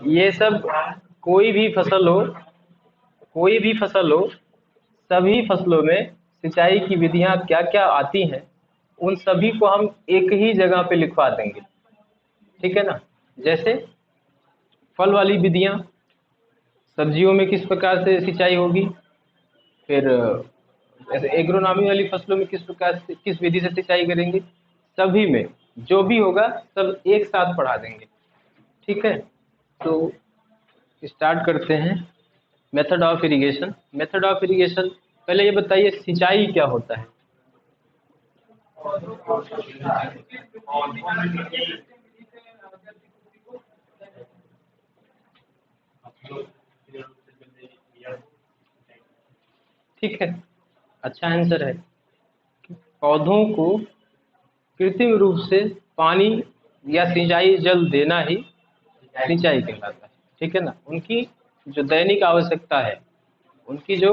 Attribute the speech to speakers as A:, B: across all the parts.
A: ये सब कोई भी फसल हो, कोई भी फसल हो, सभी फसलों में सिंचाई की विधियां क्या क्या आती हैं, उन सभी को हम एक ही जगह पे लिखवा देंगे। ठीक है ना। जैसे फल वाली विधियां, सब्जियों में किस प्रकार से सिंचाई होगी, फिर ऐसे एग्रोनॉमी वाली फसलों में किस प्रकार से, किस विधि से सिंचाई करेंगे, सभी में जो भी होगा सब एक साथ पढ़ा देंगे। ठीक है। तो स्टार्ट करते हैं। Method of irrigation. Method of irrigation, पहले ये बताइए सिंचाई क्या होता है। ठीक है, अच्छा आंसर है। पौधों को कृत्रिम रूप से पानी या सिंचाई जल देना ही सिंचाई कहलाता है। ठीक है ना। उनकी जो दैनिक आवश्यकता है, उनकी जो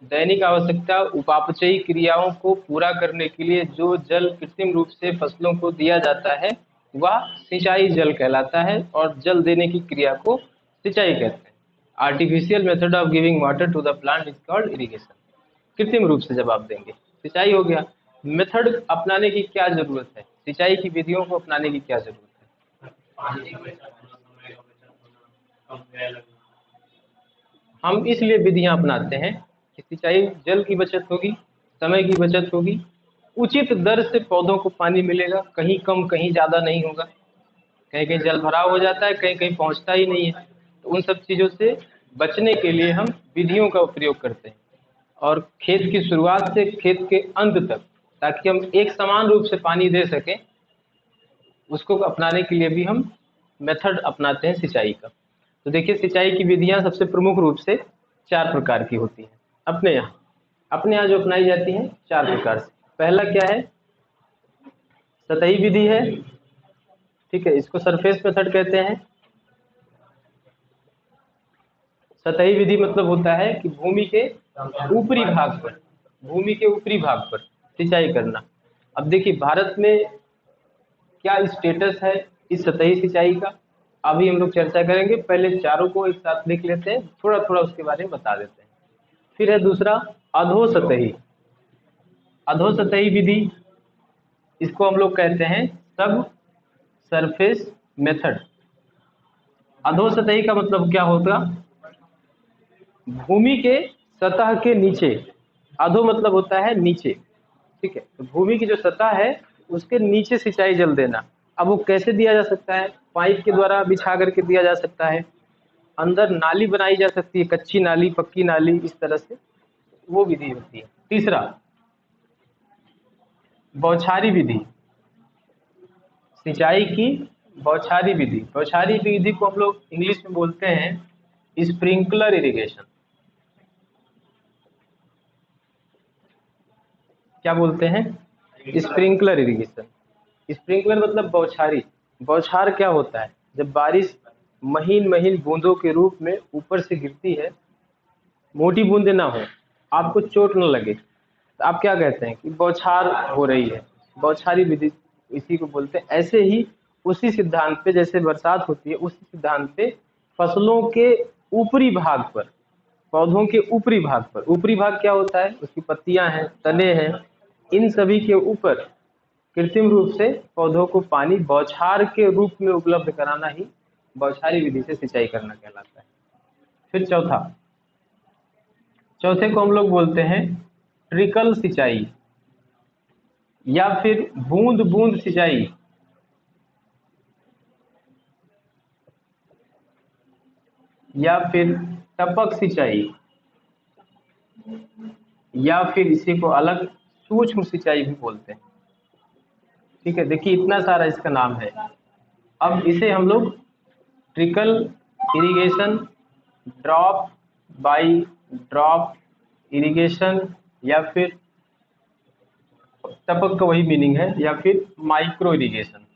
A: दैनिक आवश्यकता उपापचयी क्रियाओं को पूरा करने के लिए जो जल कृत्रिम रूप से फसलों को दिया जाता है, वह सिंचाई जल कहलाता है, और जल देने की क्रिया को सिंचाई कहते हैं। Artificial method of giving water to the plant is called irrigation. कृत्रिम रूप से जब आप देंगे, सिंचाई हो गया। मेथड अपनाने की क्या जरूरत है, सिंचाई की विधियों को अपनाने की क्या जरूरत है। हम इसलिए विधियां अपनाते हैं कि सिंचाई जल की बचत होगी, समय की बचत होगी, उचित दर से पौधों को पानी मिलेगा, कहीं कम कहीं ज़्यादा नहीं होगा। कहीं कहीं जल भराव हो जाता है, कहीं कहीं पहुंचता ही नहीं है। तो उन सब चीज़ों से बचने के लिए हम विधियों का प्रयोग करते हैं, और खेत की शुरुआत से खेत के अंत तक, ताकि हम एक समान रूप से पानी दे सकें, उसको अपनाने के लिए भी हम मेथड अपनाते हैं सिंचाई का। तो देखिए सिंचाई की विधियां सबसे प्रमुख रूप से 4 प्रकार की होती हैं अपने यहाँ जो अपनाई जाती हैं 4 प्रकार से। पहला क्या है, सतही विधि है। ठीक है, इसको सरफेस मेथड कहते हैं। सतही विधि मतलब होता है कि भूमि के ऊपरी भाग पर सिंचाई करना। अब देखिए भारत में क्या स्टेटस है इस सतही सिंचाई का, अभी हम लोग चर्चा करेंगे। पहले चारों को एक साथ लिख लेते हैं, थोड़ा थोड़ा उसके बारे में बता देते हैं। फिर है दूसरा अधोसतही। अधोसतही विधि, इसको हम लोग कहते हैं सब सरफेस मेथड। अधोसतही का मतलब क्या होगा, भूमि के सतह के नीचे। अधो मतलब होता है नीचे। ठीक है, तो भूमि की जो सतह है उसके नीचे सिंचाई जल देना। अब वो कैसे दिया जा सकता है, पाइप के द्वारा बिछा करके दिया जा सकता है, अंदर नाली बनाई जा सकती है, कच्ची नाली पक्की नाली, इस तरह से वो विधि होती है। तीसरा बौछारी विधि, सिंचाई की बौछारी विधि। बौछारी विधि को हम लोग इंग्लिश में बोलते हैं स्प्रिंकलर इरिगेशन। क्या बोलते हैं, स्प्रिंकलर इरिगेशन। स्प्रिंकलर मतलब बौछारी। बौछार क्या होता है, जब बारिश महीन महीन बूंदों के रूप में ऊपर से गिरती है, मोटी बूंदे ना हो, आपको चोट न लगे, तो आप क्या कहते हैं कि बौछार हो रही है। बौछारी विधि इसी को बोलते हैं। ऐसे ही उसी सिद्धांत पे जैसे बरसात होती है, उसी सिद्धांत पे फसलों के ऊपरी भाग पर, पौधों के ऊपरी भाग पर, ऊपरी भाग क्या होता है, उसकी पत्तियां हैं, तने हैं, इन सभी के ऊपर कृत्रिम रूप से पौधों को पानी बौछार के रूप में उपलब्ध कराना ही बौछारी विधि से सिंचाई करना कहलाता है। फिर चौथे को हम लोग बोलते हैं ट्रिकल सिंचाई, या फिर बूंद बूंद सिंचाई, या फिर टपक सिंचाई, या फिर इसी को अलग सूक्ष्म सिंचाई भी बोलते हैं। ठीक है, देखिए इतना सारा इसका नाम है। अब इसे हम लोग trickle irrigation, drop by drop irrigation, या फिर टपक का वही मीनिंग है, या फिर माइक्रो इरिगेशन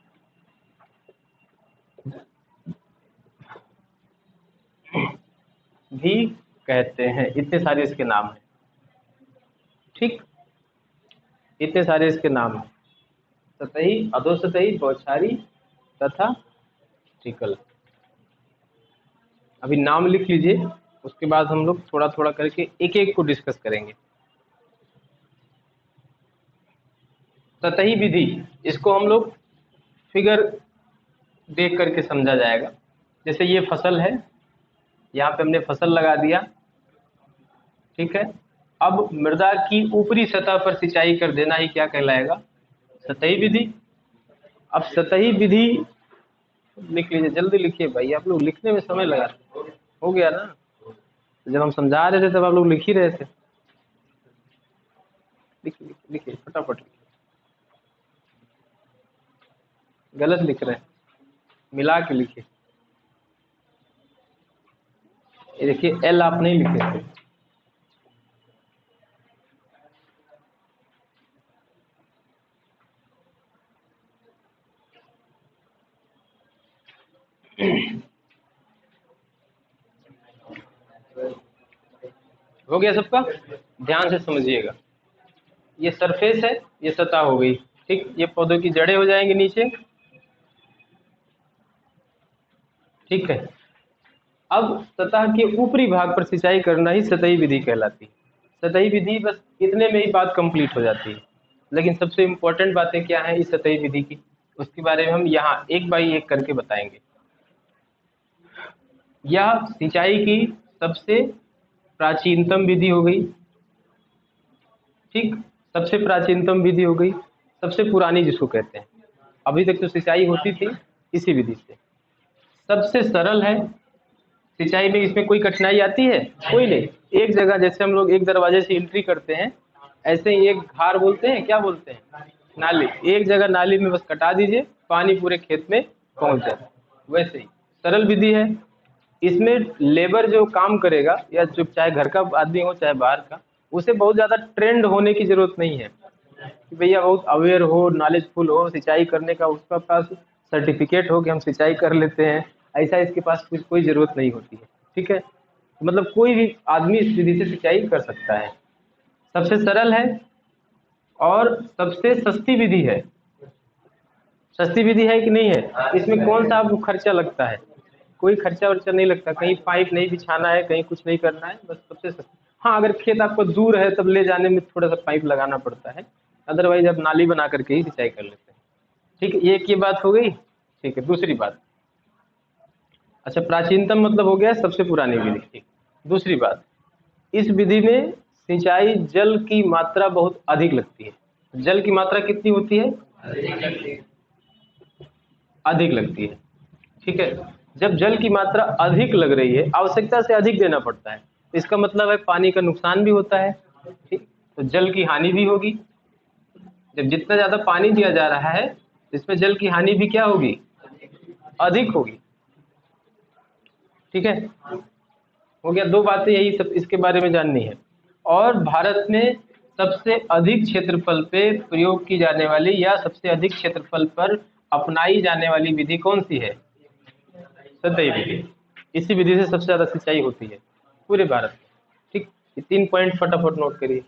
A: भी कहते हैं। इतने सारे इसके नाम हैं। ठीक, इतने सारे इसके नाम हैं, सतही, अधोसतही, बौछारी तथा ट्रिकल। अभी नाम लिख लीजिए, उसके बाद हम लोग थोड़ा थोड़ा करके एक एक को डिस्कस करेंगे। सतही विधि, इसको हम लोग फिगर देख करके समझा जाएगा। जैसे ये फसल है, यहाँ पे हमने फसल लगा दिया, ठीक है। अब मृदा की ऊपरी सतह पर सिंचाई कर देना ही क्या कहलाएगा? सतही विधि। अब सतही विधि लिख लीजिए, जल्दी लिखिए भाई, आप लोग लिखने में समय लगा। हो गया ना? जब हम समझा रहे थे तब आप लोग लिख ही रहे थे। लिखिए लिखिए फटाफट लिखिए। गलत लिख रहे हैं, मिला के लिखिए। ये देखिए एल आप नहीं लिखे थे। हो गया सबका? ध्यान से समझिएगा। ये सरफेस है, ये सतह हो गई, ठीक। ये पौधों की जड़ें हो जाएंगी नीचे, ठीक है। अब सतह के ऊपरी भाग पर सिंचाई करना ही सतही विधि कहलाती है। सतही विधि बस इतने में ही बात कंप्लीट हो जाती है। लेकिन सबसे इम्पोर्टेंट बातें क्या है इस सतही विधि की, उसके बारे में हम यहाँ एक बाई एक करके बताएंगे। यह सिंचाई की सबसे प्राचीनतम विधि हो गई, ठीक। सबसे प्राचीनतम विधि हो गई, सबसे पुरानी जिसको कहते हैं। अभी तक तो सिंचाई होती थी इसी विधि से। सबसे सरल है सिंचाई में, इसमें कोई कठिनाई आती है? कोई नहीं। एक जगह जैसे हम लोग एक दरवाजे से एंट्री करते हैं, ऐसे ही एक धार बोलते हैं, क्या बोलते हैं? नाली। एक जगह नाली में बस कटा दीजिए, पानी पूरे खेत में पहुंच जाए। वैसे ही सरल विधि है। इसमें लेबर जो काम करेगा, या जो चाहे घर का आदमी हो चाहे बाहर का, उसे बहुत ज्यादा ट्रेंड होने की जरूरत नहीं है कि भैया बहुत अवेयर हो, नॉलेजफुल हो सिंचाई करने का, उसका पास सर्टिफिकेट हो कि हम सिंचाई कर लेते हैं, ऐसा इसके पास कुछ कोई जरूरत नहीं होती है, ठीक है। मतलब कोई भी आदमी इस विधि से सिंचाई कर सकता है। सबसे सरल है और सबसे सस्ती विधि है। सस्ती विधि है कि नहीं है? इसमें कौन सा आपको खर्चा लगता है? कोई खर्चा वर्चा नहीं लगता, कहीं पाइप नहीं बिछाना है, कहीं कुछ नहीं करना है, बस सबसे सस्ती। हाँ, अगर खेत आपको दूर है तब ले जाने में थोड़ा सा पाइप लगाना पड़ता है, अदरवाइज आप नाली बना करके ही सिंचाई कर लेते हैं, ठीक है। एक ये बात हो गई, ठीक है। दूसरी बात, अच्छा प्राचीनतम मतलब हो गया सबसे पुरानी विधि, ठीक। दूसरी बात, इस विधि में सिंचाई जल की मात्रा बहुत अधिक लगती है। जल की मात्रा कितनी होती है? अधिक लगती है, ठीक है। जब जल की मात्रा अधिक लग रही है, आवश्यकता से अधिक देना पड़ता है, इसका मतलब है पानी का नुकसान भी होता है, ठीक। तो जल की हानि भी होगी। जब जितना ज्यादा पानी दिया जा रहा है, इसमें जल की हानि भी क्या होगी? अधिक होगी, ठीक है। हो गया। दो बातें यही सब इसके बारे में जाननी है। और भारत में सबसे अधिक क्षेत्रफल पे प्रयोग की जाने वाली या सबसे अधिक क्षेत्रफल पर अपनाई जाने वाली विधि कौन सी है? सतही विधि। इसी विधि से सबसे ज्यादा सिंचाई होती है पूरे भारत में, ठीक। ये 3 पॉइंट फटाफट नोट करिए।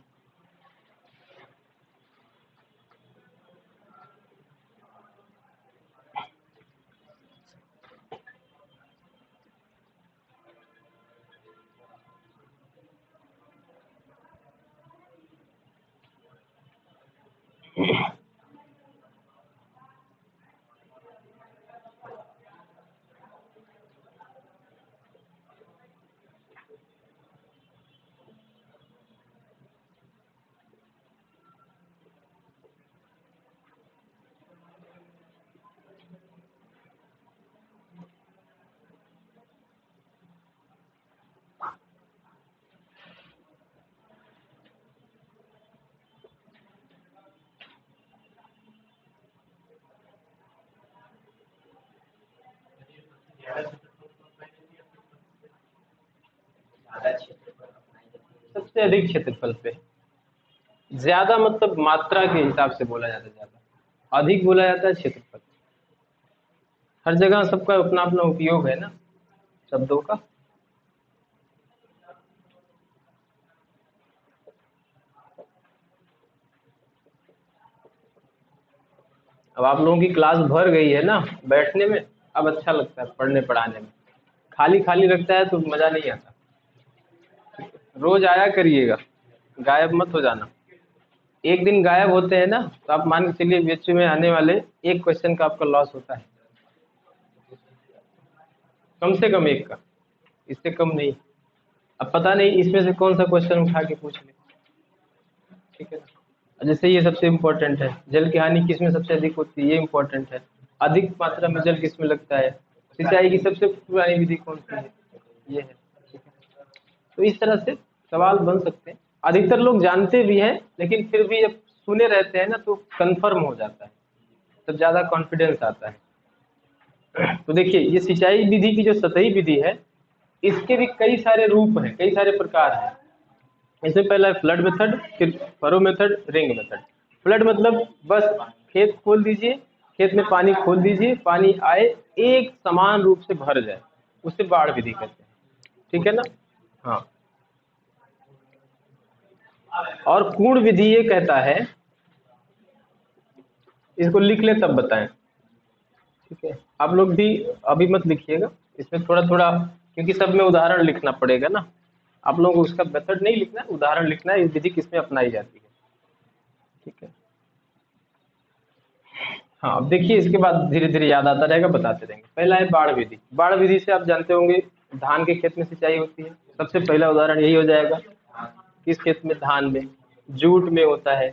A: सबसे अधिक क्षेत्रफल पे, ज्यादा मतलब मात्रा के हिसाब से बोला जाता है, ज्यादा अधिक बोला जाता है क्षेत्रफल। हर जगह सबका अपना अपना उपयोग है ना शब्दों का। अब आप लोगों की क्लास भर गई है ना बैठने में, अब अच्छा लगता है पढ़ने पढ़ाने में। खाली खाली रखता है तो मजा नहीं आता। रोज आया करिएगा, गायब मत हो जाना। एक दिन गायब होते हैं ना तो आप मान के चलिए बीएचयू में आने वाले एक क्वेश्चन का आपका लॉस होता है, कम से कम एक का, इससे कम नहीं। अब पता नहीं इसमें से कौन सा क्वेश्चन उठा के पूछ ले, ठीक है ना। जैसे ये सबसे इम्पोर्टेंट है, जल की हानि किसमें सबसे अधिक होती है, ये इम्पोर्टेंट है। अधिक मात्रा में जल किसमें लगता है, सिंचाई की सबसे पुरानी विधि कौन सी है, ये है, ठीक है। तो इस तरह से सवाल बन सकते हैं। अधिकतर लोग जानते भी हैं लेकिन फिर भी जब सुने रहते हैं ना तो कंफर्म हो जाता है, तब ज्यादा कॉन्फिडेंस आता है। तो देखिए ये सिंचाई विधि की जो सतही विधि है, इसके भी कई सारे रूप हैं, कई सारे प्रकार हैं। इसमें पहला है फ्लड मेथड, फिर furrow method, ring method. Flood मतलब बस खेत खोल दीजिए, खेत में पानी खोल दीजिए, पानी आए एक समान रूप से भर जाए, उसे बाढ़ विधि कहते हैं, ठीक है ना। हाँ, और पूर्ण विधि ये कहता है, इसको लिख ले तब बताएं, ठीक है। आप लोग भी अभी मत लिखिएगा, इसमें थोड़ा थोड़ा, क्योंकि सब में उदाहरण लिखना पड़ेगा ना। आप लोगों को उसका मेथड नहीं लिखना है, उदाहरण लिखना है, इस विधि किसमें अपनाई जाती है, ठीक है। हाँ, अब देखिए इसके बाद धीरे धीरे याद आता रहेगा, बताते रहेंगे। पहला है बाढ़ विधि। बाढ़ विधि से आप जानते होंगे धान के खेत में सिंचाई होती है, सबसे पहला उदाहरण यही हो जाएगा। किस खेत में, धान में, जूट में होता है,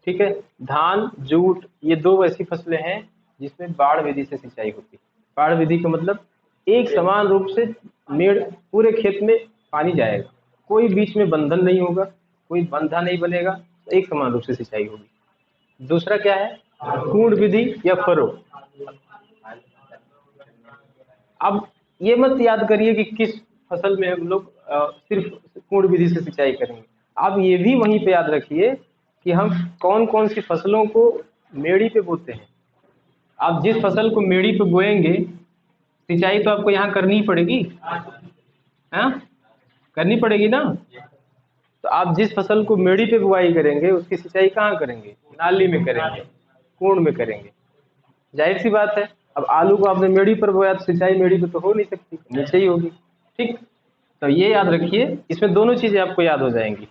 A: ठीक है। धान, जूट, ये दो ऐसी फसलें हैं जिसमें बाढ़ विधि से सिंचाई होती है। बाढ़ विधि का मतलब एक समान रूप से मेड़ पूरे खेत में पानी जाएगा, कोई बीच में बंधन नहीं होगा, कोई बंधा नहीं बनेगा, एक समान रूप से सिंचाई होगी। दूसरा क्या है, पूर्ण विधि या फरो। अब ये मत याद करिए कि किस फसल में हम लोग सिर्फ पूर्ण विधि से सिंचाई करेंगे। आप ये भी वहीं पे याद रखिए कि हम कौन कौन सी फसलों को मेड़ी पे बोते हैं। आप जिस फसल को मेड़ी पे बोएंगे, सिंचाई तो आपको यहाँ करनी ही पड़ेगी, हाँ, करनी पड़ेगी ना। तो आप जिस फसल को मेड़ी पे बुआई करेंगे उसकी सिंचाई कहाँ करेंगे, नाली में करेंगे, कुंड में करेंगे, जाहिर सी बात है। अब आलू को आपने मेड़ी पर बोया तो सिंचाई मेड़ी पे तो हो नहीं सकती, नीचे ही होगी, ठीक। तो ये याद रखिए, इसमें दोनों चीजें आपको याद हो जाएंगी।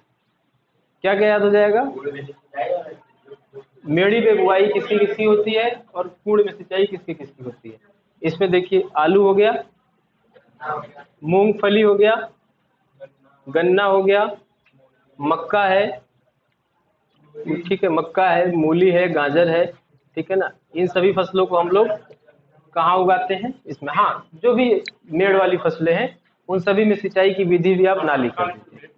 A: क्या क्या याद हो जाएगा, मेड़ी पे बुआई किसकी किसकी होती है और कुंड में सिंचाई किसकी किसकी होती है। इसमें देखिए आलू हो गया, मूंगफली हो गया, गन्ना हो गया, मक्का है, ठीक है, मक्का है, मूली है, गाजर है, ठीक है ना। इन सभी फसलों को हम लोग कहाँ उगाते हैं, इसमें। हाँ, जो भी मेड़ वाली फसलें हैं उन सभी में सिंचाई की विधि भी आप नाली कर दीजिए।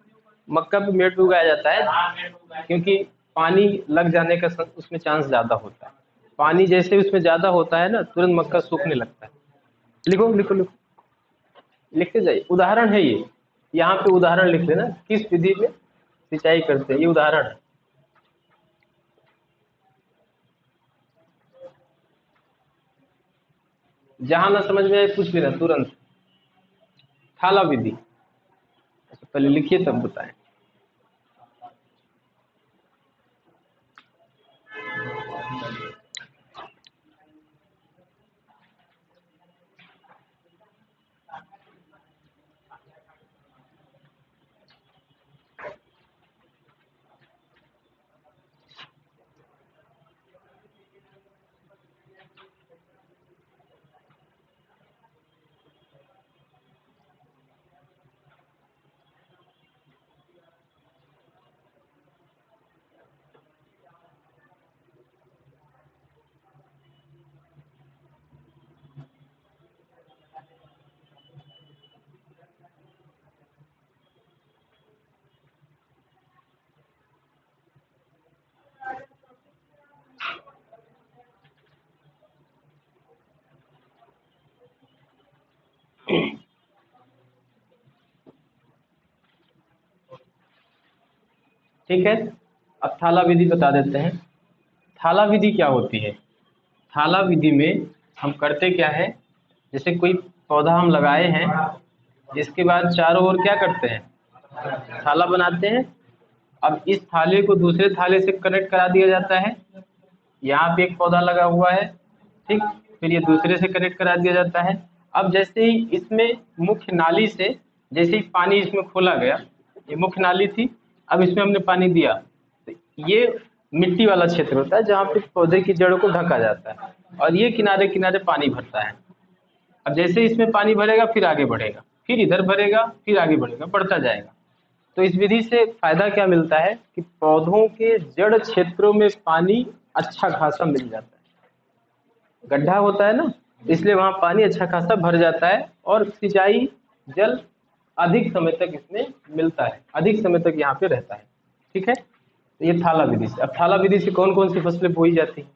A: मक्का भी मेड़ पे उगाया जाता है क्योंकि पानी लग जाने का उसमें चांस ज्यादा होता है। पानी जैसे उसमें ज्यादा होता है ना, तुरंत मक्का सूखने लगता है। लिखो लिखो लिखो, लिखते जाइए, उदाहरण है ये, यहाँ पे उदाहरण लिख लेना किस विधि में सिंचाई करते हैं, ये उदाहरण है। जहां ना समझ में आए पूछ लेना तुरंत। थाला विधि, अच्छा पहले लिखिए तब बताएं। ठीक है, अब थाला विधि बता देते हैं। थाला विधि क्या होती है, थाला विधि में हम करते क्या है, जैसे कोई पौधा हम लगाए हैं, जिसके बाद चारों ओर क्या करते हैं, थाला बनाते हैं। अब इस थाले को दूसरे थाले से कनेक्ट करा दिया जाता है, यहाँ पे एक पौधा लगा हुआ है, ठीक, फिर ये दूसरे से कनेक्ट करा दिया जाता है, अब जैसे ही इसमें मुख्य नाली से जैसे ही पानी इसमें खोला गया, ये मुख्य नाली थी, अब इसमें हमने पानी दिया, तो ये मिट्टी वाला क्षेत्र होता है जहाँ पे पौधे की जड़ों को ढका जाता है, और ये किनारे किनारे पानी भरता है। अब जैसे इसमें पानी भरेगा फिर आगे बढ़ेगा, फिर इधर भरेगा फिर आगे बढ़ेगा, बढ़ता जाएगा। तो इस विधि से फायदा क्या मिलता है कि पौधों के जड़ क्षेत्रों में पानी अच्छा खासा मिल जाता है। गड्ढा होता है ना, इसलिए वहां पानी अच्छा खासा भर जाता है और सिंचाई जल अधिक समय तक इसमें मिलता है, अधिक समय तक यहाँ पे रहता है। ठीक है, तो ये थाला विधि से। अब थाला विधि से कौन कौन सी फसलें बोई जाती हैं?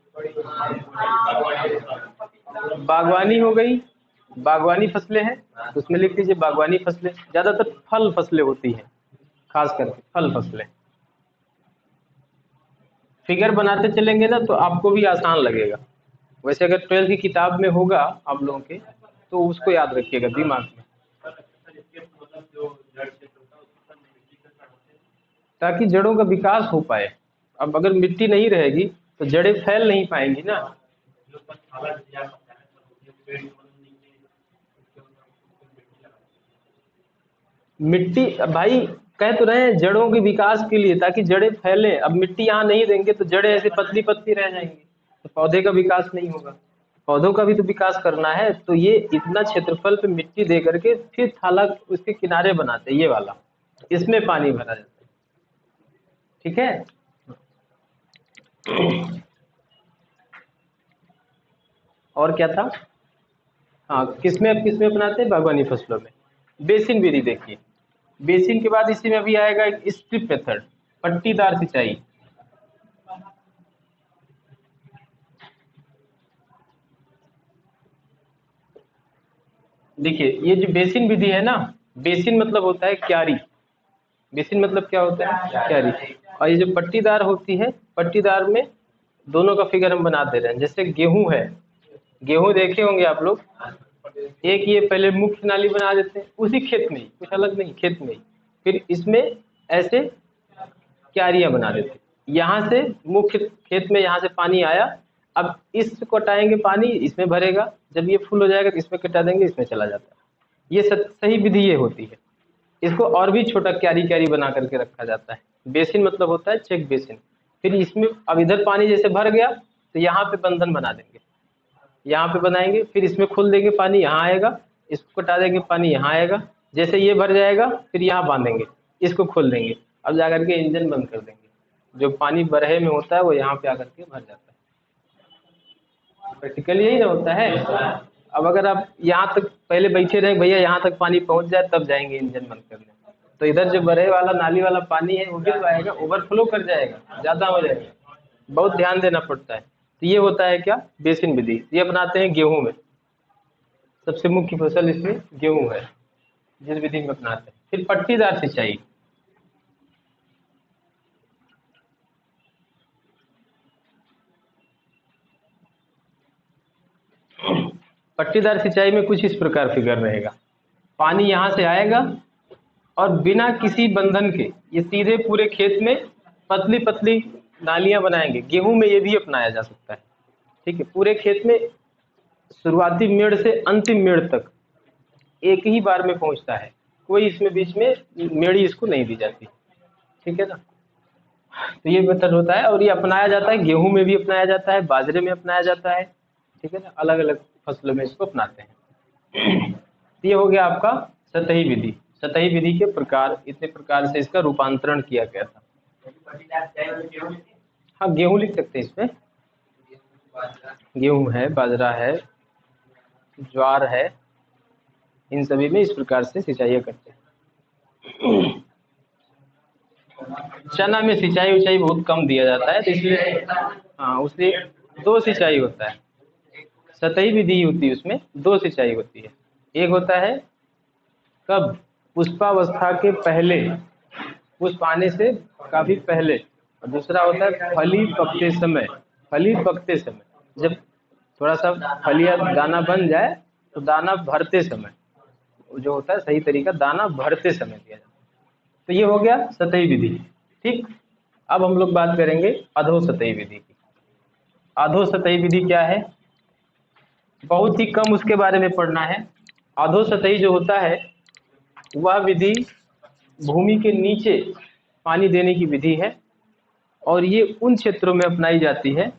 A: बागवानी हो गई, बागवानी फसलें हैं, तो उसमें लिख लीजिए बागवानी फसलें। ज्यादातर फल फसलें होती हैं, खास करके फल फसलें। फिगर बनाते चलेंगे ना तो आपको भी आसान लगेगा। वैसे अगर 12th की किताब में होगा आप लोगों के, तो उसको याद रखिएगा दिमाग में, ताकि जड़ों का विकास हो पाए। अब अगर मिट्टी नहीं रहेगी तो जड़ें फैल नहीं पाएंगी ना। मिट्टी भाई कह तो रहे हैं जड़ों के विकास के लिए, ताकि जड़ें फैले। अब मिट्टी यहाँ नहीं देंगे तो जड़ें ऐसे पतली पतली रह जाएंगी, तो पौधे का विकास नहीं होगा। पौधों का भी तो विकास करना है, तो ये इतना क्षेत्रफल पे मिट्टी दे करके फिर थाला उसके किनारे बनाते हैं, ये वाला, इसमें पानी भरा जाता है। ठीक है, और क्या था? हाँ, किसमें अपनाते हैं? बागवानी फसलों में। बेसिन विधि देखिए, बेसिन के बाद इसी में अभी आएगा एक स्ट्रिप मेथड, पट्टीदार सिंचाई। देखिए ये जो बेसिन विधि है ना, बेसिन मतलब होता है क्यारी। बेसिन मतलब क्या होता है? क्यारी। और ये जो पट्टीदार होती है, पट्टीदार में दोनों का फिगर हम बना दे रहे हैं। जैसे गेहूं है, गेहूं देखे होंगे आप लोग, एक ये पहले मुख्य नाली बना देते हैं उसी खेत में ही, कुछ अलग नहीं, खेत में ही, फिर इसमें ऐसे क्यारियां बना देते हैं। यहाँ से मुख्य खेत में यहाँ से पानी आया, अब इसको कटाएंगे, पानी इसमें भरेगा, जब ये फुल हो जाएगा तो इसमें कटा देंगे, इसमें चला जाता है। ये सही विधि ये होती है। इसको और भी छोटा क्यारी क्यारी बना करके रखा जाता है। बेसिन मतलब होता है चेक बेसिन। फिर इसमें अब इधर पानी जैसे भर गया तो यहाँ पे बंधन बना देंगे, यहाँ पे बनाएंगे, फिर इसमें खोल देंगे, पानी यहाँ आएगा, इसको कटा देंगे, पानी यहाँ आएगा, जैसे ये भर जाएगा फिर यहाँ बांधेंगे, इसको खोल देंगे, अब जाकर के इंजन बंद कर देंगे। जो पानी बरहे में होता है वो यहाँ पे आकर के भर जाता है। प्रैक्टिकल यही ना होता है। अब अगर आप यहाँ तक पहले बैठे रहे, भैया यहाँ तक पानी पहुँच जाए तब जाएंगे इंजन बंद करने, तो इधर जो बरहे वाला नाली वाला पानी है वो भी तो आएगा, ओवरफ्लो कर जाएगा, ज़्यादा हो जाएगा, बहुत ध्यान देना पड़ता है। तो ये होता है क्या? बेसिन विधि। ये अपनाते हैं गेहूं में, सबसे मुख्य फसल इसमें गेहूं है, जिस विधि में अपनाते हैं। फिर पट्टीदार सिंचाई। पट्टीदार सिंचाई में कुछ इस प्रकार फिगर रहेगा, पानी यहाँ से आएगा और बिना किसी बंधन के ये सीधे पूरे खेत में पतली पतली नालियां बनाएंगे। गेहूं में ये भी अपनाया जा सकता है। ठीक है, पूरे खेत में शुरुआती मेड़ से अंतिम मेड़ तक एक ही बार में पहुंचता है, कोई इसमें बीच में मेड़ी इसको नहीं दी जाती। ठीक है ना, तो ये मेथड होता है और ये अपनाया जाता है, गेहूं में भी अपनाया जाता है, बाजरे में अपनाया जाता है। ठीक है ना, अलग अलग फसलों में इसको अपनाते हैं। ये हो गया आपका सतही विधि। सतही विधि के प्रकार, इतने प्रकार से इसका रूपांतरण किया गया था। हाँ, गेहूं लिख सकते हैं इसमें, गेहूं है, बाजरा है, ज्वार है, इन सभी में इस प्रकार से सिंचाई करते हैं। चना में सिंचाई उचाई बहुत कम दिया जाता है, तो इसलिए हाँ उससे दो सिंचाई होता है, सतही विधि होती है, उसमें दो सिंचाई होती है। एक होता है कब? पुष्पावस्था के पहले, पुष्प आने से काफी पहले, और दूसरा होता है फली पकते समय। फली पकते समय, जब थोड़ा सा फलिया दाना बन जाए तो दाना भरते समय जो होता है सही तरीका, दाना भरते समय दिया जाता है। तो ये हो गया सतही विधि। ठीक, अब हम लोग बात करेंगे अधो सतही विधि की। अधो सतही विधि क्या है? बहुत ही कम उसके बारे में पढ़ना है, अधोसतही जो होता है वह विधि भूमि के नीचे पानी देने की विधि है और ये उन क्षेत्रों में अपनाई जाती है,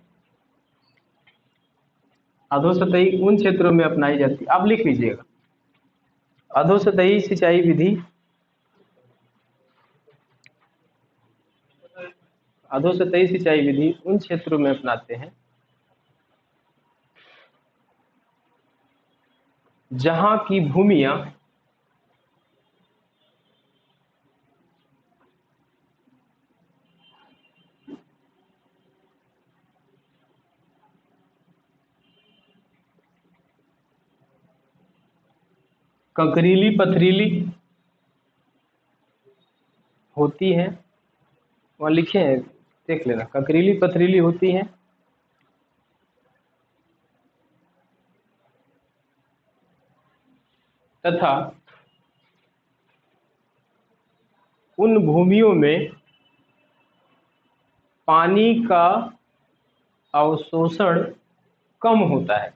A: अधोसतही उन क्षेत्रों में अपनाई जाती है। आप लिख लीजिएगा, अधोसतही सिंचाई विधि, अधोसतही सिंचाई विधि उन क्षेत्रों में अपनाते हैं जहां की भूमियां कंकरीली पथरीली होती हैं, वहां लिखे हैं देख लेना, कंकरीली पथरीली होती हैं तथा उन भूमियों में पानी का अवशोषण कम होता है।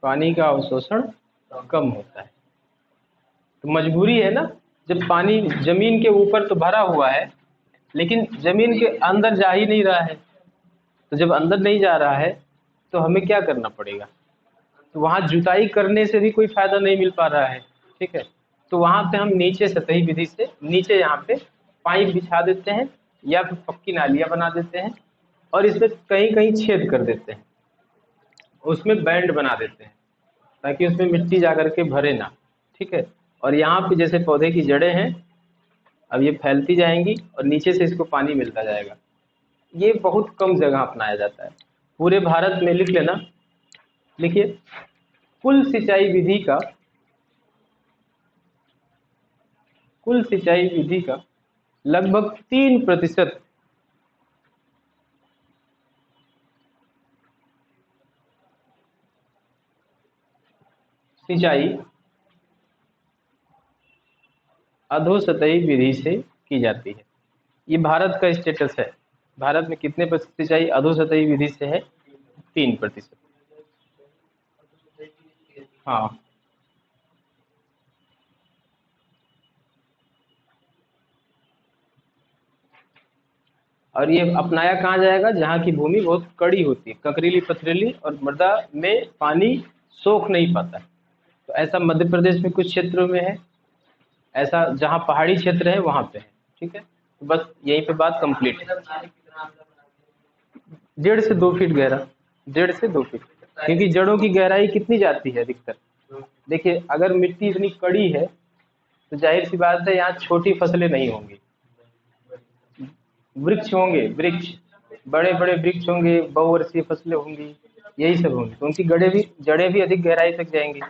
A: पानी का अवशोषण कम होता है, तो मजबूरी है ना, जब पानी जमीन के ऊपर तो भरा हुआ है लेकिन जमीन के अंदर जा ही नहीं रहा है, तो जब अंदर नहीं जा रहा है तो हमें क्या करना पड़ेगा, तो वहां जुताई करने से भी कोई फायदा नहीं मिल पा रहा है, ठीक है। तो वहां पे हम नीचे सतही विधि से नीचे यहाँ पे पाइप बिछा देते हैं या फिर पक्की नालियां बना देते हैं और इसमें कहीं कहीं छेद कर देते हैं, उसमें बैंड बना देते हैं ताकि उसमें मिट्टी जा करके भरे ना, ठीक है। और यहाँ पे जैसे पौधे की जड़ें हैं, अब ये फैलती जाएंगी और नीचे से इसको पानी मिलता जाएगा। ये बहुत कम जगह अपनाया जाता है पूरे भारत में, लिख लेना, लिखिए, कुल सिंचाई विधि का, कुल सिंचाई विधि का लगभग 3% सिंचाई अधोसतही विधि से की जाती है। ये भारत का स्टेटस है, भारत में कितने प्रतिशत सिंचाई अधोसतही विधि से है? 3%। हाँ, और ये अपनाया कहाँ जाएगा? जहाँ की भूमि बहुत कड़ी होती है, ककरीली पथरीली और मृदा में पानी सोख नहीं पाता है। तो ऐसा मध्य प्रदेश में कुछ क्षेत्रों में है, ऐसा जहाँ पहाड़ी क्षेत्र है वहाँ पे है, ठीक है। तो बस यहीं पे बात कंप्लीट है। 1.5 से 2 फीट गहरा, 1.5 से 2 फीट, क्योंकि जड़ों की गहराई कितनी जाती है अधिकतर? देखिए, अगर मिट्टी इतनी कड़ी है तो जाहिर सी बात है यहाँ छोटी फसलें नहीं होंगी, वृक्ष होंगे, वृक्ष, बड़े बड़े वृक्ष होंगे, बहुवर्षीय फसलें होंगी, यही सब होंगी। तो उनकी जड़ें भी अधिक गहराई तक जाएंगी,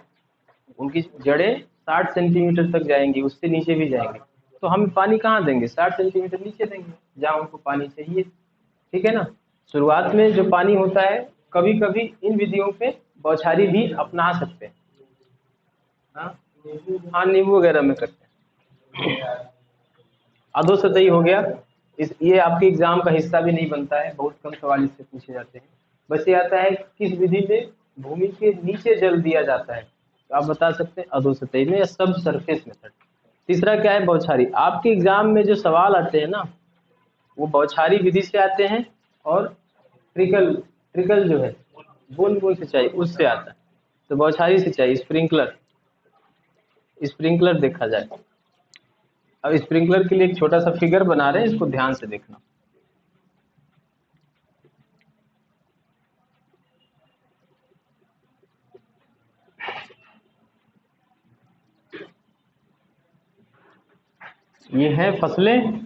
A: उनकी जड़ें 60 सेंटीमीटर तक जाएंगी, उससे नीचे भी जाएंगे। तो हम पानी कहाँ देंगे? 60 सेंटीमीटर नीचे देंगे जहाँ उनको पानी चाहिए, ठीक है ना। शुरुआत में जो पानी होता है, कभी कभी इन विधियों पे बौछारी भी अपना सकते हैं। हाँ, हाँ, नींबू वगैरह में करते हैं। अधोसतही हो गया, इस ये आपके एग्जाम का हिस्सा भी नहीं बनता है, बहुत कम सवाल इससे पूछे जाते हैं। बस ये आता है किस विधि में भूमि के नीचे जल दिया जाता है, तो आप बता सकते हैं अधोसतही में या सब सरफेस मेथड। तीसरा क्या है? बौछारी। आपके एग्जाम में जो सवाल आते हैं ना, वो बौछारी विधि से आते हैं और ट्रिकल, ट्रिकल जो है बूंद बूंद सिंचाई, उससे आता है। तो बौछारी सिंचाई, स्प्रिंकलर, स्प्रिंकलर देखा जाए। अब स्प्रिंकलर के लिए एक छोटा सा फिगर बना रहे हैं, इसको ध्यान से देखना। ये है फसलें,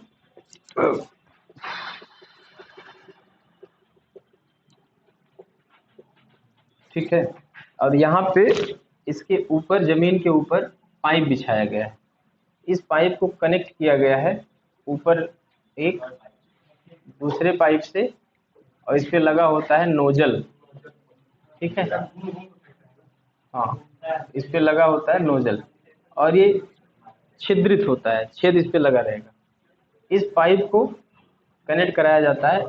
A: ठीक है, और यहाँ पे इसके ऊपर, जमीन के ऊपर पाइप बिछाया गया है। इस पाइप को कनेक्ट किया गया है ऊपर एक दूसरे पाइप से, और इस पे लगा होता है नोजल, ठीक है। हाँ, इस पे लगा होता है नोजल और ये छिद्रित होता है, छेद इस पे लगा रहेगा। इस पाइप को कनेक्ट कराया जाता है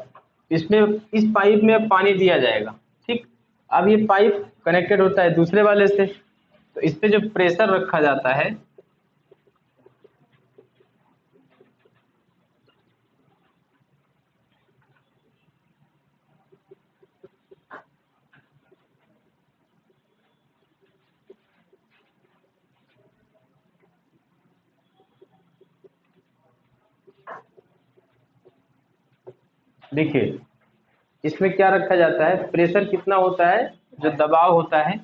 A: इसमें इस पाइप में अब पानी दिया जाएगा। ठीक, अब ये पाइप कनेक्टेड होता है दूसरे वाले से, तो इस पे जो प्रेशर रखा जाता है, देखिए इसमें क्या रखा जाता है, प्रेशर कितना होता है, जो दबाव होता है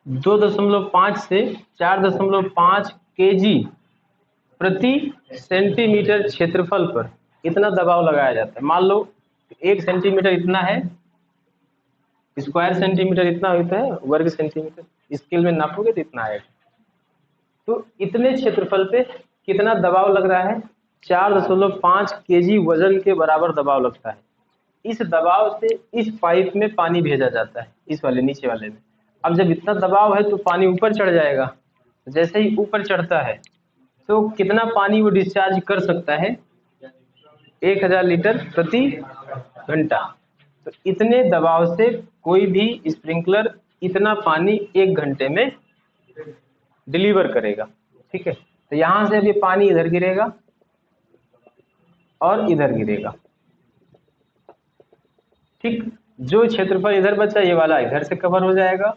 A: 2.5 से 4.5 केजी प्रति सेंटीमीटर क्षेत्रफल पर इतना दबाव लगाया जाता है। मान लो 1 सेंटीमीटर इतना है, स्क्वायर सेंटीमीटर इतना होता है, वर्ग सेंटीमीटर स्केल में नापोगे तो इतना आएगा। तो इतने क्षेत्रफल पे कितना दबाव लग रहा है, 4.5 केजी वजन के बराबर दबाव लगता है। इस दबाव से इस पाइप में पानी भेजा जाता है, इस वाले नीचे वाले में। अब जब इतना दबाव है तो पानी ऊपर चढ़ जाएगा। जैसे ही ऊपर चढ़ता है तो कितना पानी वो डिस्चार्ज कर सकता है, 1000 लीटर प्रति घंटा। तो इतने दबाव से कोई भी स्प्रिंकलर इतना पानी 1 घंटे में डिलीवर करेगा। ठीक है, तो यहाँ से अब ये पानी इधर गिरेगा और इधर गिरेगा। ठीक, जो क्षेत्रफल इधर बचा ये वाला इधर से कवर हो जाएगा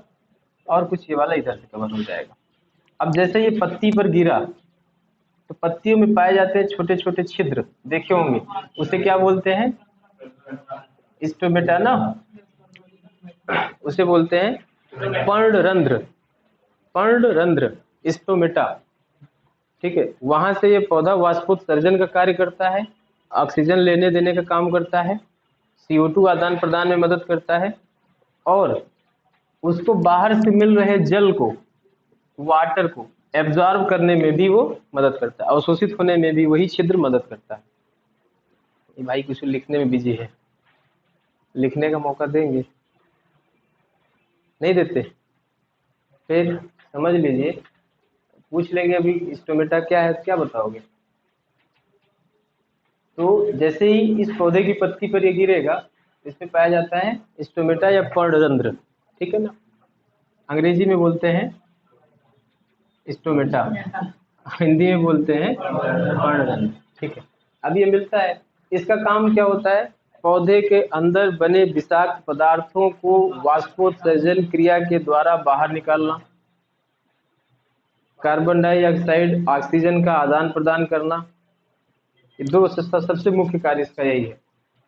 A: और कुछ ये वाला इधर से कवर हो जाएगा। अब जैसे ये पत्ती पर गिरा तो पत्तियों में पाए जाते हैं छोटे छोटे छिद्र, देखे होंगे, उसे क्या बोलते हैं, स्टोमेटा ना, उसे बोलते हैं पर्णरंध्र, पर्णरंध्र स्टोमेटा। ठीक है, वहां से ये पौधा वाष्पोत्सर्जन का कार्य करता है, ऑक्सीजन लेने देने का काम करता है, CO2 आदान प्रदान में मदद करता है, और उसको बाहर से मिल रहे जल को, वाटर को एब्जॉर्ब करने में भी वो मदद करता है, अवशोषित होने में भी वही छिद्र मदद करता है। ये भाई कुछ लिखने में बिजी है, लिखने का मौका देंगे, नहीं देते, फिर समझ लीजिए, पूछ लेंगे अभी स्टोमेटा क्या है, क्या बताओगे। तो जैसे ही इस पौधे की पत्ती पर ये गिरेगा, इसमें पाया जाता है स्टोमेटा या पर्णरंध्र। ठीक है ना, अंग्रेजी में बोलते हैं स्टोमेटा, हिंदी में बोलते हैं पर्णरंध्र। ठीक है, अब ये मिलता है, इसका काम क्या होता है, पौधे के अंदर बने विषाक्त पदार्थों को वाष्पोत्सर्जन क्रिया के द्वारा बाहर निकालना, कार्बन डाइऑक्साइड ऑक्सीजन का आदान प्रदान करना। ये दो सबसे मुख्य कार्य इसका यही है।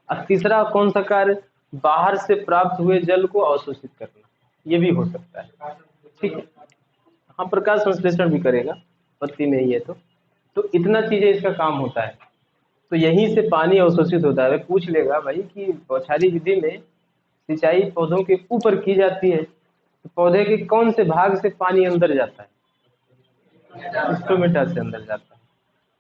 A: और तीसरा कौन सा कार्य, बाहर से प्राप्त हुए जल को अवशोषित करना, ये भी हो सकता है। ठीक है, हाँ, प्रकाश संश्लेषण भी करेगा, पत्ती में ही है तो इतना चीजें इसका काम होता है। तो यहीं से पानी अवशोषित होता है। पूछ लेगा भाई कि बौछारी विधि में सिंचाई पौधों के ऊपर की जाती है, तो पौधे के कौन से भाग से पानी अंदर जाता है, स्टोमेटा से अंदर जाता है,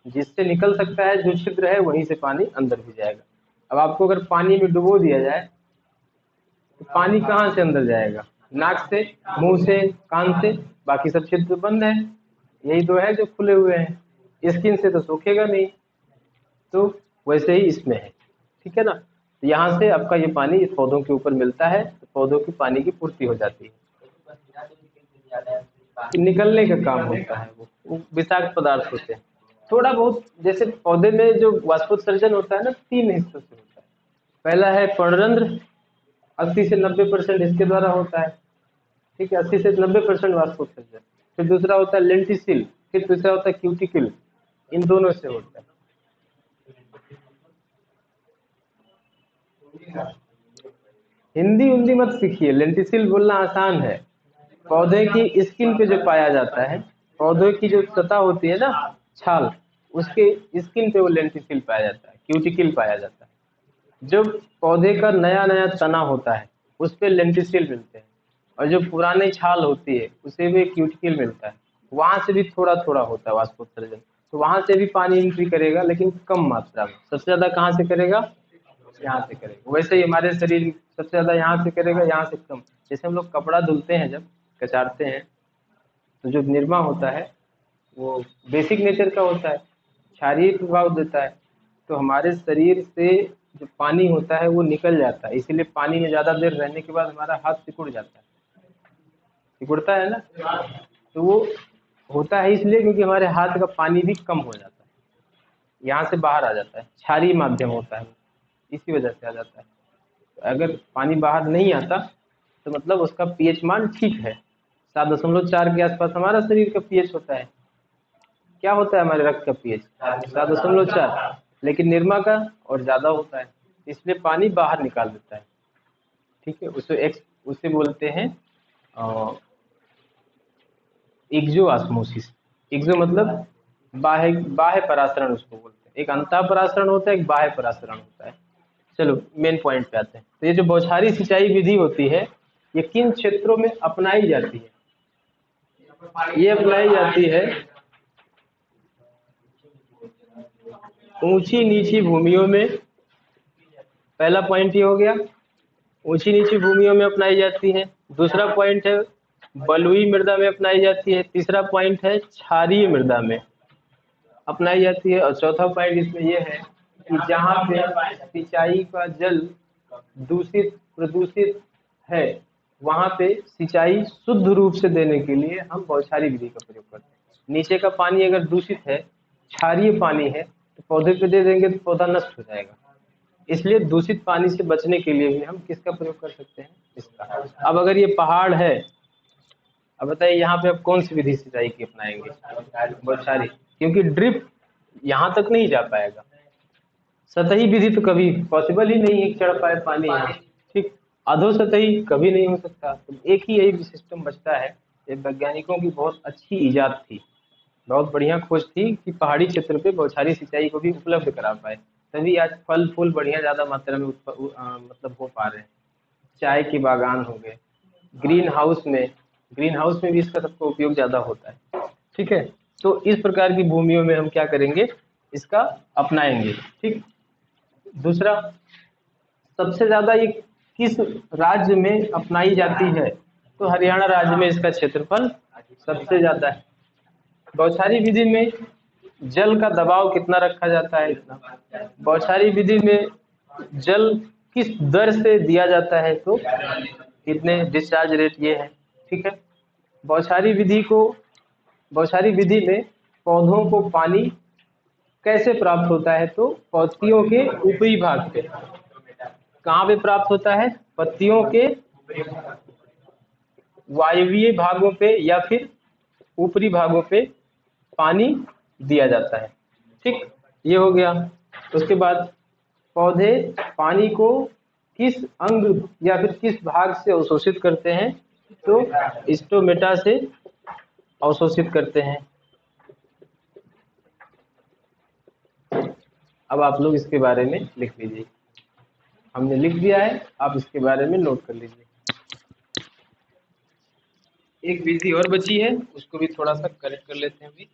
A: जिससे निकल सकता है, जो छिद्र है वहीं से पानी अंदर भी जाएगा। अब आपको अगर पानी में डुबो दिया जाए तो पानी कहाँ से अंदर जाएगा, नाक से, मुंह से, कान से, बाकी सब छिद्र बंद है, यही दो है जो खुले हुए हैं, स्किन से तो सोखेगा नहीं। तो वैसे ही इसमें है। ठीक है ना, तो यहाँ से आपका ये पानी इस पौधों के ऊपर मिलता है, तो पौधों की पानी की पूर्ति हो जाती है, निकलने का काम होता है। वो विषाक्त पदार्थ होते हैं थोड़ा बहुत। जैसे पौधे में जो वाष्पोत्सर्जन होता है ना, 3 हिस्सों से होता है। पहला है पर्णरंध्र, 80 से 90% इसके द्वारा होता है। ठीक है, 80 से 90% वाष्पोत्सर्जन। फिर दूसरा होता है लेंटिसिल, फिर तीसरा होता है क्यूटिकल, इन दोनों से होता है। हिंदी हिंदी मत सीखिए, लेंटिसिल बोलना आसान है। पौधे की स्किन पे जो पाया जाता है, पौधे की जो सतह होती है ना, छाल, उसके स्किन पे वो लेंटिसिल पाया जाता है, क्यूटिकल पाया जाता है। जब पौधे का नया नया तना होता है उस पे लेंटिसिल मिलते हैं, और जो पुरानी छाल होती है उसे भी क्यूटिकल मिलता है। वहां से भी थोड़ा थोड़ा होता है वाष्पोत्सर्जन, तो वहां से भी पानी एंट्री करेगा, लेकिन कम मात्रा में। सबसे ज्यादा कहाँ से करेगा, यहाँ से करेगा। वैसे ही हमारे शरीर सबसे ज्यादा यहाँ से करेगा, यहाँ से कम। जैसे हम लोग कपड़ा धुलते हैं, जब कचारते हैं, तो जो निरमा होता है वो बेसिक नेचर का होता है, क्षारीय प्रभाव देता है। तो हमारे शरीर से जो पानी होता है वो निकल जाता है, इसीलिए पानी में ज़्यादा देर रहने के बाद हमारा हाथ सिकुड़ जाता है, सिकुड़ता है ना। तो वो होता है इसलिए क्योंकि हमारे हाथ का पानी भी कम हो जाता है, यहाँ से बाहर आ जाता है, क्षारीय माध्यम होता है, इसी वजह से आ जाता है। तो अगर पानी बाहर नहीं आता तो मतलब उसका पीएच मान ठीक है, 7.4 के आसपास हमारा शरीर का पीएच होता है। क्या होता है हमारे रक्त का पीएच? 7.4। लेकिन निरमा का और ज्यादा होता है, इसलिए पानी बाहर निकाल देता है। ठीक है, उसे बोलते हैं एक्जो ऑस्मोसिस। एक्जो मतलब बाह्य, बाह्य परासरण उसको बोलते हैं। एक अंतः परासरण होता है, एक बाह्य परासरण होता है। चलो मेन पॉइंट पे आते हैं। तो ये जो बौछारी सिंचाई विधि होती है, ये किन क्षेत्रों में अपनाई जाती है? ये अपनाई जाती है ऊंची नीची भूमियों में। पहला पॉइंट ये हो गया, ऊंची नीची भूमियों में अपनाई जाती है। दूसरा पॉइंट है बलुई मृदा में अपनाई जाती है। तीसरा पॉइंट है क्षारीय मृदा में अपनाई जाती है। और चौथा पॉइंट इसमें यह है कि जहाँ पे सिंचाई का जल दूषित प्रदूषित है, वहां पे सिंचाई शुद्ध रूप से देने के लिए हम बौछारी विधि का प्रयोग करते हैं। नीचे का पानी अगर दूषित है, क्षारीय पानी है, तो पौधे पे दे देंगे तो पौधा नष्ट हो जाएगा। इसलिए दूषित पानी से बचने के लिए भी हम किसका प्रयोग कर सकते हैं? इसका। अब अगर ये पहाड़ है, अब बताइए यहाँ पे आप कौन सी विधि सिंचाई की अपनाएंगे? बौछारी, क्योंकि ड्रिप यहाँ तक नहीं जा पाएगा। सतही विधि तो कभी पॉसिबल ही नहीं है, चढ़ पाए पानी यहाँ। ठीक, अधोसतही कभी नहीं हो सकता। तो एक ही यही सिस्टम बचता है। ये वैज्ञानिकों की बहुत अच्छी इजाद थी, बहुत बढ़िया खोज थी कि पहाड़ी क्षेत्र पे बौछारी सिंचाई को भी उपलब्ध करा पाए, तभी आज फल फूल बढ़िया ज्यादा मात्रा में मतलब हो पा रहे हैं। चाय के बागान हो गए, ग्रीन हाउस में, ग्रीन हाउस में भी इसका सबका उपयोग ज्यादा होता है। ठीक है, तो इस प्रकार की भूमियों में हम क्या करेंगे? इसका अपनाएंगे। ठीक, दूसरा, सबसे ज्यादा ये किस राज्य में अपनाई जाती है? तो हरियाणा राज्य में इसका क्षेत्रफल सबसे ज्यादा है। बौछारी विधि में जल का दबाव कितना रखा जाता है? इतना। बौछारी विधि में जल किस दर से दिया जाता है? तो कितने डिस्चार्ज रेट ये है। ठीक है, बौछारी विधि को, बौछारी विधि में पौधों को पानी कैसे प्राप्त होता है? तो पत्तियों के ऊपरी भाग पे। कहाँ पे प्राप्त होता है? पत्तियों के वायवीय भागों पे या फिर ऊपरी भागों पे पानी दिया जाता है। ठीक, ये हो गया। उसके बाद पौधे पानी को किस अंग या फिर किस भाग से अवशोषित करते हैं? तो स्टोमेटा से अवशोषित करते हैं। अब आप लोग इसके बारे में लिख लीजिए, हमने लिख दिया है, आप इसके बारे में नोट कर लीजिए। एक विधि और बची है, उसको भी थोड़ा सा करेक्ट कर लेते हैं अभी।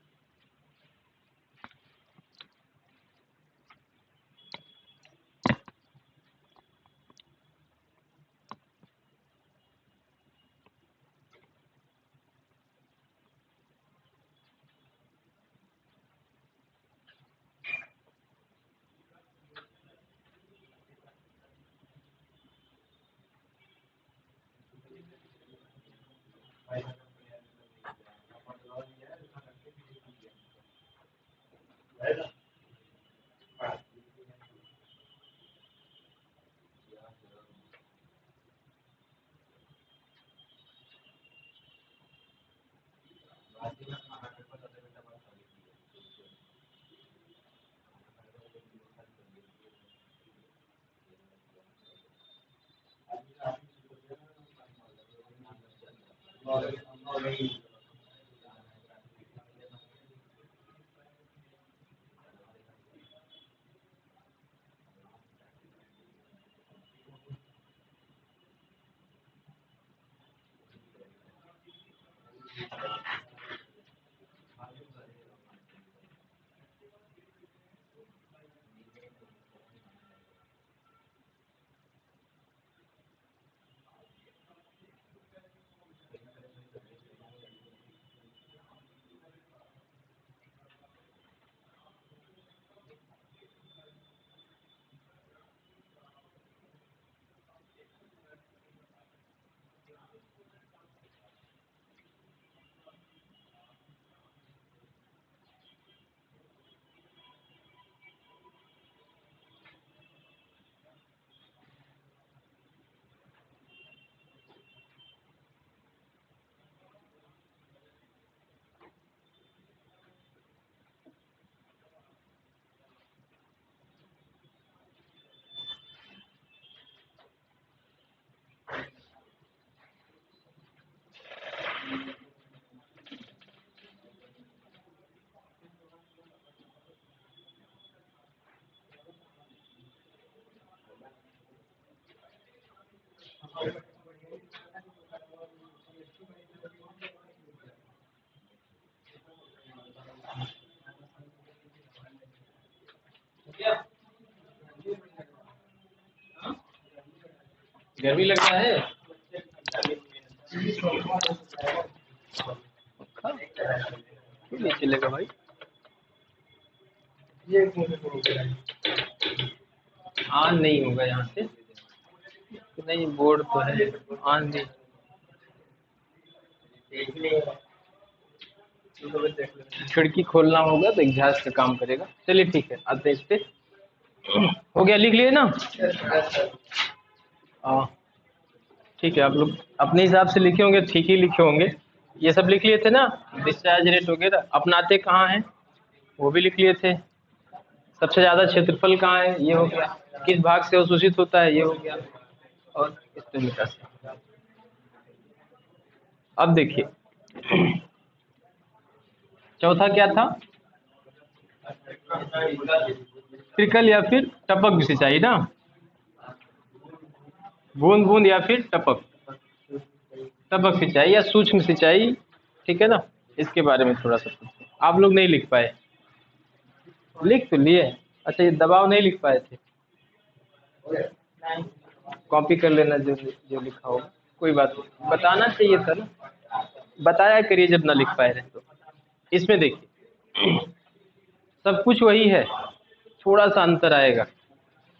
A: गर्मी लग रहा है। क्यों नहीं चलेगा भाई? ऑन नहीं होगा यहाँ से। नहीं, बोर्ड तो है ऑन नहीं। खिड़की खोलना होगा तो एग्जॉस्ट का काम करेगा। चलिए ठीक है, आते हैं इस पे। हो गया, लिख लिए ना? हाँ ठीक है, आप लोग अपने हिसाब से लिखे होंगे, ठीक ही लिखे होंगे। ये सब लिख लिए थे ना, डिस्चार्ज रेट वगैरह। अपनाते कहाँ हैं वो भी लिख लिए थे। सबसे ज्यादा क्षेत्रफल कहाँ है, ये हो गया। किस भाग से अवशोषित होता है, ये हो गया। और इस तरीके से। अब देखिए, चौथा क्या था? ट्रिकल या फिर टपक सिंचाई ना, बूंद बूंद या फिर टपक। टपक सिंचाई या सूक्ष्म सिंचाई, ठीक है ना। इसके बारे में थोड़ा सा आप लोग नहीं लिख पाए, लिख तो लिए। अच्छा, ये दबाव नहीं लिख पाए थे, कॉपी कर लेना जो जो लिखा हो। कोई बात नहीं, बताना चाहिए था ना, बताया करिए जब ना लिख पाए रहे तो। इसमें देखिए, सब कुछ वही है, थोड़ा सा अंतर आएगा।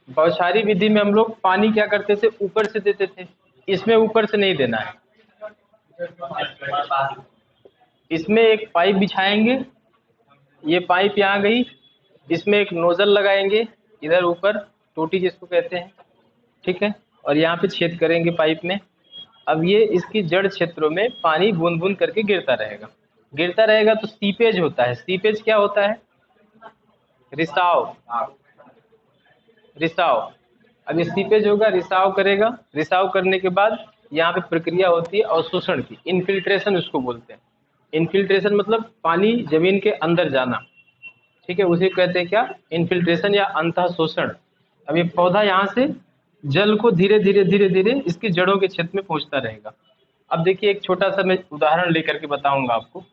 A: बौछारी विधि में हम लोग पानी क्या करते थे, ऊपर से देते थे। इसमें ऊपर से नहीं देना है। इसमें एक पाइप बिछाएंगे, ये पाइप यहाँ गई, इसमें एक नोजल लगाएंगे इधर ऊपर, टोटी जिसको कहते हैं, ठीक है। और यहाँ पे छेद करेंगे पाइप में। अब ये इसकी जड़ क्षेत्रों में पानी बूंद बूंद करके गिरता रहेगा। गिरता रहेगा तो सीपेज होता है। सीपेज क्या होता है? रिसाव। रिसाव। अब ये सीपेज होगा, रिसाव करेगा। रिसाव करने के बाद यहाँ पे प्रक्रिया होती है अवशोषण की, इनफिल्ट्रेशन उसको बोलते हैं। इनफिल्ट्रेशन मतलब पानी जमीन के अंदर जाना, ठीक है, उसे कहते हैं क्या? इनफिल्ट्रेशन या अंतः शोषण। अब ये पौधा यहाँ से जल को धीरे धीरे धीरे धीरे इसकी जड़ों के क्षेत्र में पहुंचता रहेगा। अब देखिए, एक छोटा सा मैं उदाहरण लेकर के बताऊंगा आपको।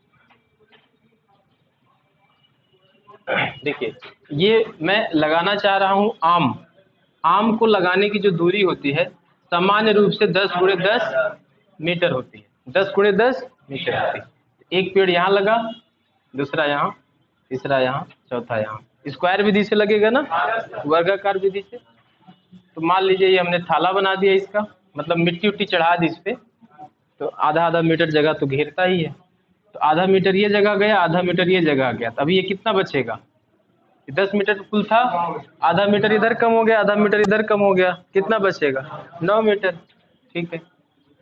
A: देखिए, ये मैं लगाना चाह रहा हूँ आम। आम को लगाने की जो दूरी होती है सामान्य रूप से 10 × 10 मीटर होती है। 10 × 10 मीटर होती है। एक पेड़ यहाँ लगा, दूसरा यहाँ, तीसरा यहाँ, चौथा यहाँ। स्क्वायर विधि से लगेगा ना, वर्गाकार विधि से। तो मान लीजिए ये हमने थाला बना दिया इसका, मतलब मिट्टी उट्टी चढ़ा दी इस पे, तो आधा आधा मीटर जगह तो घेरता ही है। तो आधा मीटर ये जगह गया, आधा मीटर ये जगह गया, तो अभी ये कितना बचेगा? 10 मीटर कुल था, आधा मीटर इधर कम हो गया, आधा मीटर इधर कम हो गया, कितना बचेगा? 9 मीटर। ठीक है,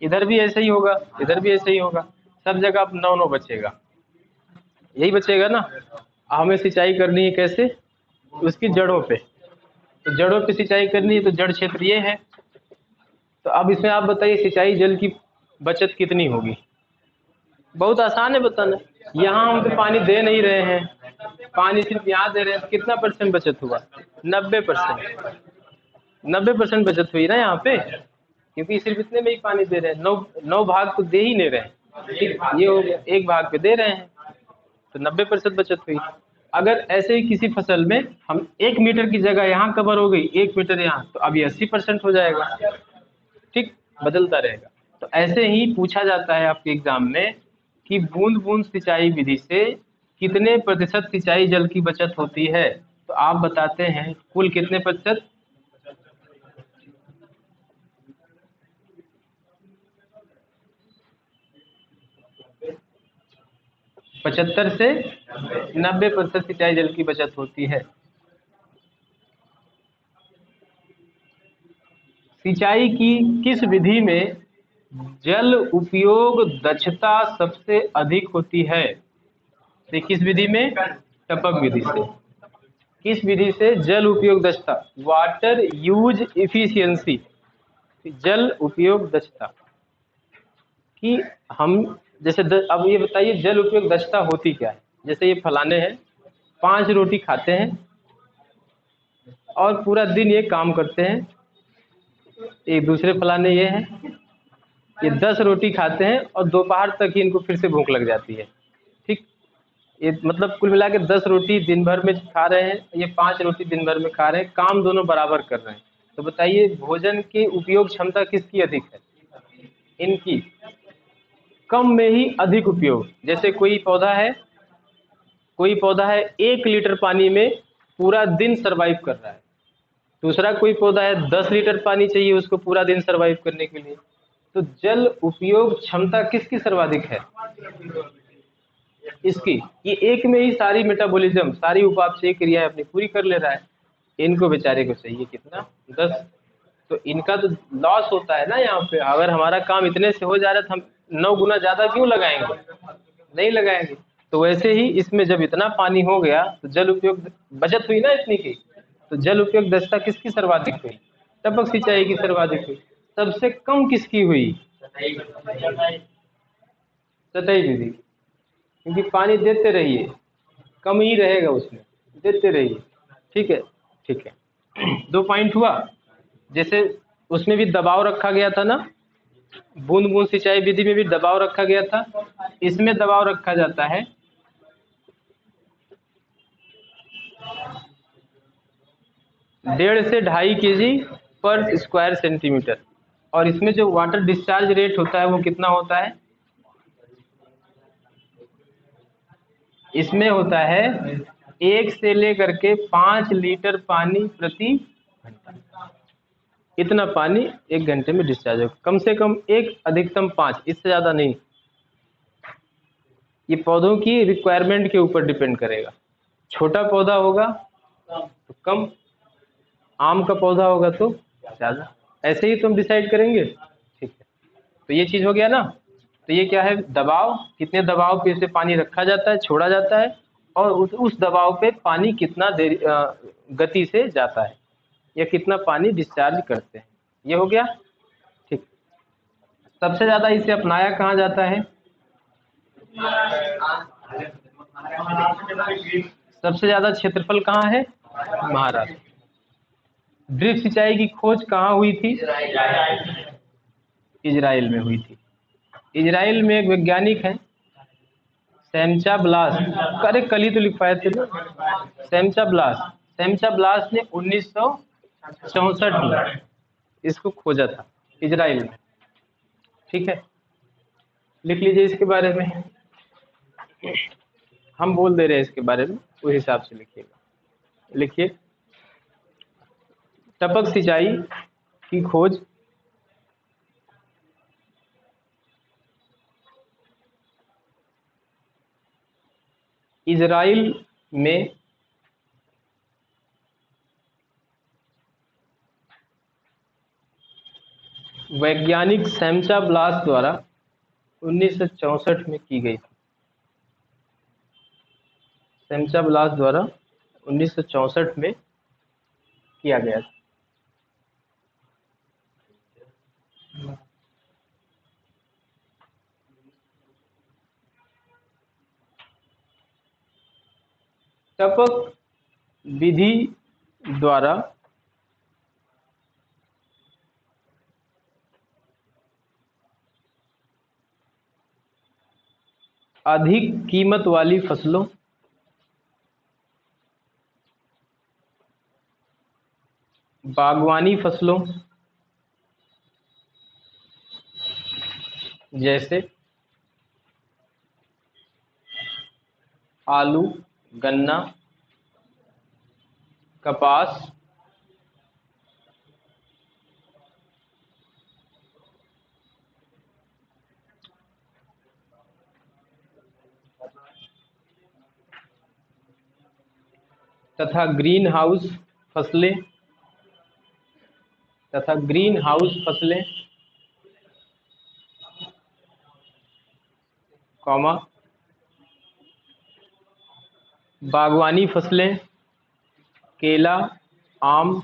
A: इधर भी ऐसे ही होगा, इधर भी ऐसे ही होगा, सब जगह अब 9 बचेगा, यही बचेगा ना। हमें सिंचाई करनी है कैसे? उसकी जड़ों पे। तो जड़ों पे सिंचाई करनी है तो जड़ क्षेत्र ये है। तो अब इसमें आप बताइए सिंचाई जल की बचत कितनी होगी? बहुत आसान है बताना। यहाँ हम तो पानी दे नहीं रहे हैं, पानी सिर्फ यहाँ दे रहे हैं, तो कितना % बचत हुआ? 90%। 90% बचत हुई ना यहाँ पे, क्योंकि सिर्फ इतने में ही पानी दे रहे हैं। 9 भाग तो दे ही नहीं रहे हैं, ठीक, ये हो गया, एक भाग पे दे रहे हैं, तो 90% बचत हुई। अगर ऐसे ही किसी फसल में हम 1 मीटर की जगह यहाँ कवर हो गई, 1 मीटर यहाँ, तो अब ये 80% हो जाएगा, ठीक, बदलता रहेगा। तो ऐसे ही पूछा जाता है आपके एग्जाम में कि बूंद बूंद सिंचाई विधि से कितने % सिंचाई जल की बचत होती है? तो आप बताते हैं कुल कितने %? 75 से 90% सिंचाई जल की बचत होती है। सिंचाई की किस विधि में जल उपयोग दक्षता सबसे अधिक होती है? तो किस विधि में? टपक विधि से। किस विधि से जल उपयोग दक्षता? वाटर यूज इफिशियंसी, जल उपयोग दक्षता कि हम जैसे अब ये बताइए जल उपयोग दक्षता होती क्या है? जैसे ये फलाने हैं, 5 रोटी खाते हैं और पूरा दिन ये काम करते हैं। एक दूसरे फलाने ये हैं, ये 10 रोटी खाते हैं और दोपहर तक ही इनको फिर से भूख लग जाती है। ठीक, ये मतलब कुल मिला के 10 रोटी दिन भर में खा रहे हैं, ये 5 रोटी दिन भर में खा रहे हैं, काम दोनों बराबर कर रहे हैं। तो बताइए भोजन की उपयोग क्षमता किसकी अधिक है? इनकी। कम में ही अधिक उपयोग। जैसे कोई पौधा है 1 लीटर पानी में पूरा दिन सरवाइव कर रहा है, दूसरा कोई पौधा है 10 लीटर पानी चाहिए उसको पूरा दिन सरवाइव करने के लिए। तो जल उपयोग क्षमता किसकी सर्वाधिक है? इसकी। ये एक में ही सारी मेटाबॉलिज्म, सारी उपापचयी क्रियाएं अपनी पूरी कर ले रहा है। इनको बेचारे को चाहिए कितना? 10। तो इनका तो लॉस होता है ना यहाँ पे। अगर हमारा काम इतने से हो जा रहा है तो हम 9 गुना ज्यादा क्यों लगाएंगे? नहीं लगाएंगे। तो वैसे ही इसमें जब इतना पानी हो गया तो जल उपयोग बचत हुई ना इतनी की। तो जल उपयोग दक्षता किसकी सर्वाधिक हुई? टपक सिंचाई की सर्वाधिक हुई। सबसे कम किसकी हुई? सतही विधि। क्योंकि पानी देते रहिए, कम ही रहेगा उसमें, देते रहिए। ठीक है, ठीक है। 2 पॉइंट हुआ। जैसे उसमें भी दबाव रखा गया था ना, बूंद बूंद सिंचाई विधि में भी दबाव रखा गया था। इसमें दबाव रखा जाता है 1.5 से 2.5 kg पर स्क्वायर सेंटीमीटर। और इसमें जो वाटर डिस्चार्ज रेट होता है वो कितना होता है? इसमें होता है 1 से लेकर के 5 लीटर पानी प्रति घंटा। इतना पानी 1 घंटे में डिस्चार्ज होगा। कम से कम 1, अधिकतम 5, इससे ज्यादा नहीं। ये पौधों की रिक्वायरमेंट के ऊपर डिपेंड करेगा। छोटा पौधा होगा तो कम, आम का पौधा होगा तो ज्यादा। ऐसे ही तुम डिसाइड करेंगे। ठीक है, तो ये चीज हो गया ना। तो ये क्या है? दबाव, कितने दबाव पे इसे पानी रखा जाता है, छोड़ा जाता है, और उस दबाव पे पानी कितना देर गति से जाता है, या कितना पानी डिस्चार्ज करते हैं। ये हो गया। ठीक। सबसे ज्यादा इसे अपनाया कहाँ जाता है? सबसे ज्यादा क्षेत्रफल कहाँ है? महाराष्ट्र। ड्रिप सिंचाई की खोज कहाँ हुई थी? इजराइल में हुई थी। इजराइल में एक वैज्ञानिक है सैमचा ब्लास। अरे कल ही तो लिखवाए थे ना। सैमचा ब्लास ने 1964 में इसको खोजा था, इजराइल में। ठीक है, लिख लीजिए इसके बारे में। हम बोल दे रहे हैं इसके बारे में, उस हिसाब से लिखिएगा। लिखिए, टपक सिंचाई की खोज इजराइल में वैज्ञानिक सैमचा ब्लास द्वारा 1964 में की गई थी। सैमचा ब्लास द्वारा 1964 में किया गया था। टपक विधि द्वारा अधिक कीमत वाली फसलों, बागवानी फसलों जैसे आलू, गन्ना, कपास, तथा ग्रीन हाउस फसलें, कॉमा, बागवानी फसलें, केला, आम,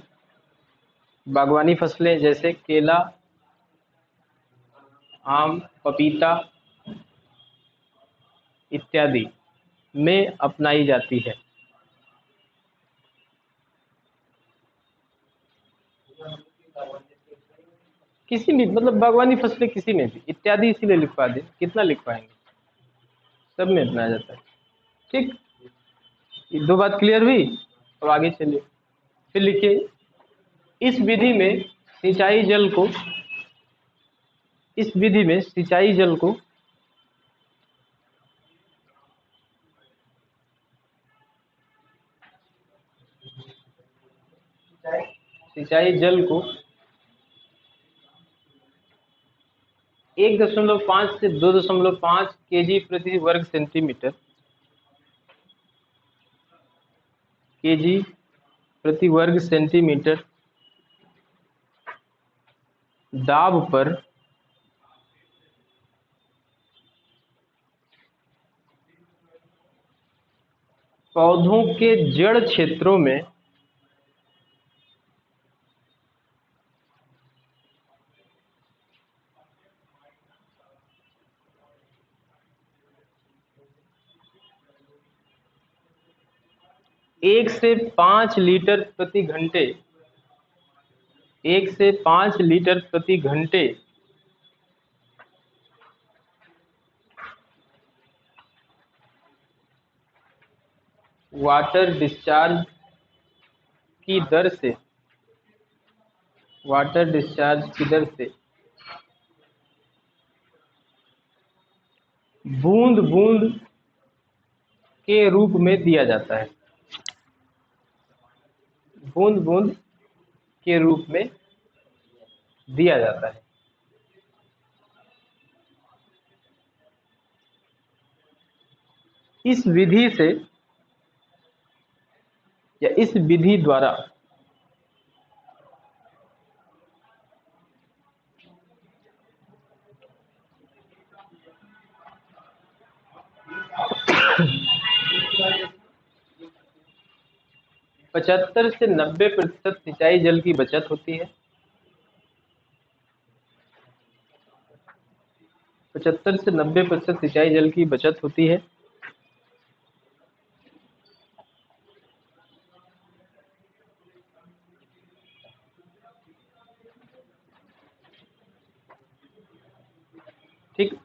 A: बागवानी फसलें जैसे केला, आम, पपीता इत्यादि में अपनाई जाती है। किसी भी मतलब बागवानी फसलें किसी में भी, इत्यादि इसीलिए लिखवा दे, कितना लिख पाएंगे, सब में इतना आ जाता है। ठीक, ये दो बात क्लियर हुई। अब आगे चलिए, फिर लिखिए, इस विधि में सिंचाई जल को, इस विधि में सिंचाई जल को सिंचाई जल को 1.5 से 2.5 केजी प्रति वर्ग सेंटीमीटर, केजी प्रति वर्ग सेंटीमीटर दाब पर पौधों के जड़ क्षेत्रों में 1 से 5 लीटर प्रति घंटे, 1 से 5 लीटर प्रति घंटे वाटर डिस्चार्ज की दर से, वाटर डिस्चार्ज की दर से बूंद बूंद के रूप में दिया जाता है, बूंद बूंद के रूप में दिया जाता है। इस विधि से या इस विधि द्वारा पचहत्तर से 90% सिंचाई जल की बचत होती है। 75 से 90% सिंचाई जल की बचत होती है। ठीक,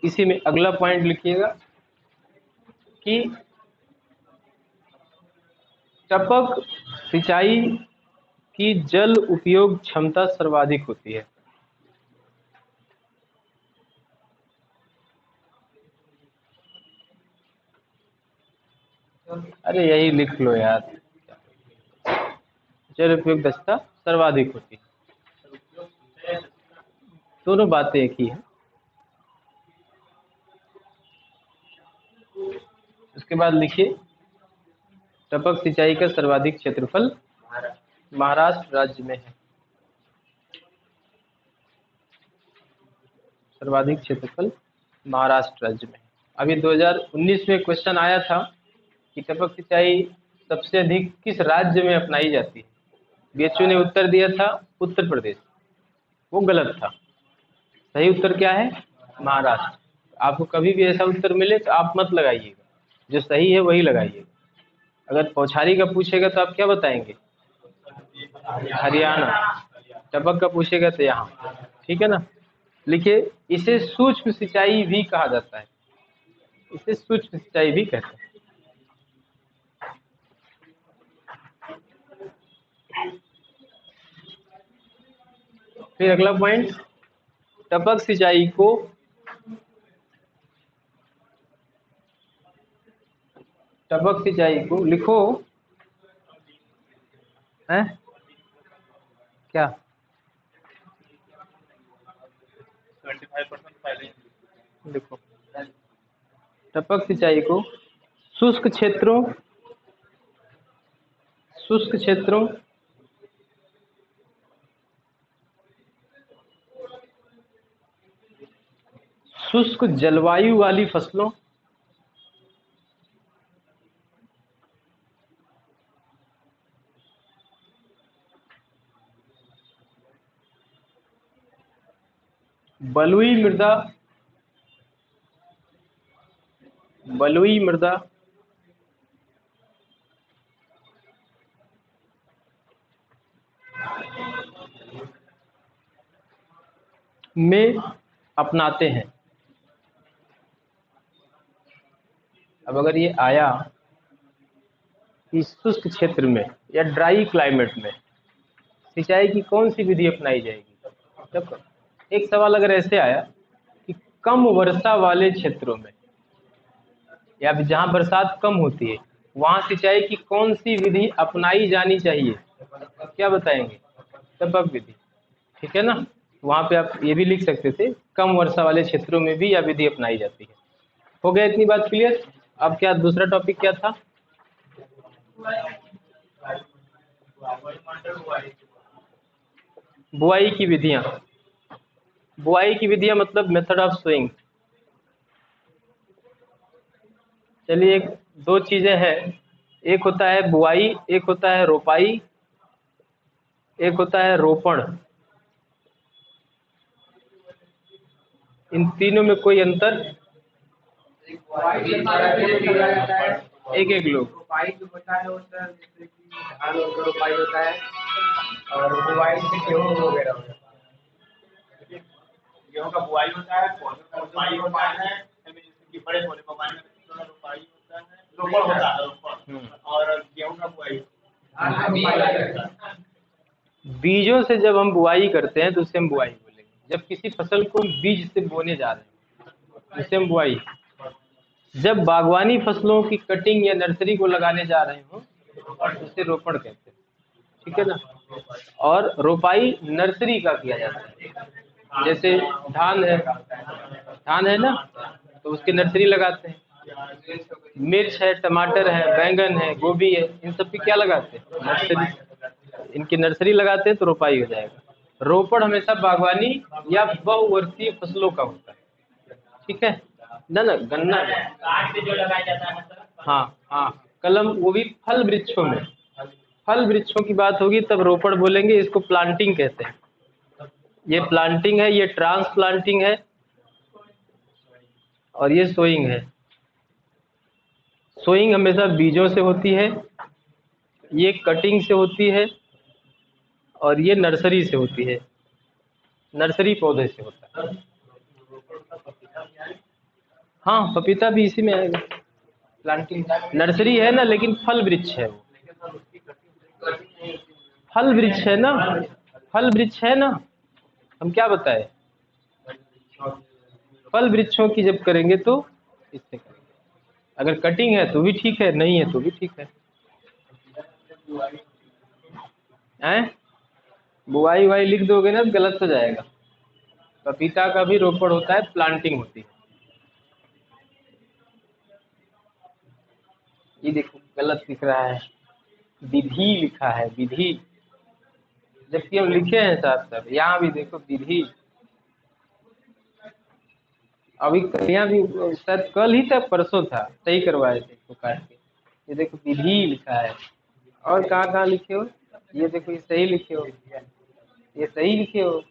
A: इसी में अगला पॉइंट लिखिएगा कि टपक सिंचाई की जल उपयोग क्षमता सर्वाधिक होती है। अरे यही लिख लो यार, जल उपयोग दक्षता सर्वाधिक होती है, दोनों बातें एक ही है। उसके बाद लिखिए, टपक सिंचाई का सर्वाधिक क्षेत्रफल महाराष्ट्र राज्य में है, सर्वाधिक क्षेत्रफल महाराष्ट्र राज्य में है। अभी 2019 में क्वेश्चन आया था कि टपक सिंचाई सबसे अधिक किस राज्य में अपनाई जाती है। बीएचयू ने उत्तर दिया था उत्तर प्रदेश, वो गलत था। सही उत्तर क्या है? महाराष्ट्र। आपको कभी भी ऐसा उत्तर मिले तो आप मत लगाइएगा, जो सही है वही लगाइएगा। अगर पौछारी का पूछेगा तो आप क्या बताएंगे? हरियाणा। टपक का पूछेगा तो यहाँ। ठीक है ना। लिखिए, इसे सूक्ष्म सिंचाई भी कहा जाता है, इसे सूक्ष्म सिंचाई भी कहते हैं। फिर अगला पॉइंट, टपक सिंचाई को लिखो है क्या? 25% पहले लिखो। टपक सिंचाई को शुष्क क्षेत्रों, शुष्क क्षेत्रों शुष्क जलवायु वाली फसलों, बलुई मृदा, बलुई मृदा में अपनाते हैं। अब अगर ये आया कि शुष्क क्षेत्र में या ड्राई क्लाइमेट में सिंचाई की कौन सी विधि अपनाई जाएगी, तब एक सवाल अगर ऐसे आया कि कम वर्षा वाले क्षेत्रों में या जहां बरसात कम होती है वहां सिंचाई की कौन सी विधि अपनाई जानी चाहिए, क्या बताएंगे? टपक विधि, ठीक है ना। वहां पे आप ये भी लिख सकते थे, कम वर्षा वाले क्षेत्रों में भी यह विधि अपनाई जाती है। हो गया इतनी बात क्लियर? अब क्या दूसरा टॉपिक क्या था? बुआई की विधियां। बुआई की विधियां मतलब मेथड ऑफ सोइंग। चलिए, एक दो चीजें हैं, एक होता है बुआई, एक होता है रोपाई, एक होता है रोपण। इन तीनों में कोई अंतर? एक एक लोग।
B: रोपाई जो होता है वो सर जैसे कि धान का रोपाई होता है और बुआई से गेहूँ वगैरह हो जाता है। गेहूँ का बुआई होता है, पौधों का रोपाई होता है, जैसे कि बड़े पौधे को पानी का रोपाई होता है, रोपण होता है रोपण, और गेहूँ का बुआई, धान का रोपाई होता है।
A: बीजों से जब हम बुआई करते हैं तो उसे हम बुआई बोलेंगे। जब किसी फसल को बीज से बोने जा रहे हैं उसे हम बुआई। जब बागवानी फसलों की कटिंग या नर्सरी को लगाने जा रहे हो तो उसे रोपण कहते हैं, ठीक है ना। और रोपाई नर्सरी का किया जाता है, जैसे धान है ना, तो उसकी नर्सरी लगाते हैं। मिर्च है, टमाटर है, बैंगन है, गोभी है, इन सब की क्या लगाते हैं? नर्सरी। इनकी नर्सरी लगाते हैं तो रोपाई हो जाएगा। रोपण हमेशा बागवानी या बहुवर्षीय फसलों का होता है, ठीक है ना। गन्ना में
B: जो लगाया जाता है सर।
A: हाँ हाँ, कलम, वो भी फल वृक्षों में। फल वृक्षों की बात होगी तब रोपण बोलेंगे, इसको प्लांटिंग कहते हैं। ये प्लांटिंग है, ये ट्रांसप्लांटिंग है, और ये सोइंग है। सोइंग हमेशा बीजों से होती है, ये कटिंग से होती है, और ये नर्सरी से होती है। नर्सरी पौधे से होता है। हाँ, पपीता भी इसी में आएगा। प्लांटिंग नर्सरी है ना, लेकिन फल वृक्ष है वो। फल वृक्ष है ना, फल वृक्ष है ना। हम क्या बताए, फल वृक्षों की जब करेंगे तो इससे करेंगे। अगर कटिंग है तो भी ठीक है, नहीं है तो भी ठीक है। हैं? बुआई वाई लिख दोगे ना तो गलत हो जाएगा। पपीता का भी रोपण होता है, प्लांटिंग होती है। ये देखो गलत लिख रहा है, विधि लिखा है, विधि, जबकि हम लिखे हैं साहब साहब, यहाँ भी देखो विधि। अभी यहाँ भी शायद कल ही तक परसों था, सही करवाए थे इसको काट के। ये देखो विधि लिखा है, और कहाँ कहाँ लिखे हो? ये देखो, ये सही लिखे हो, ये सही लिखे हो,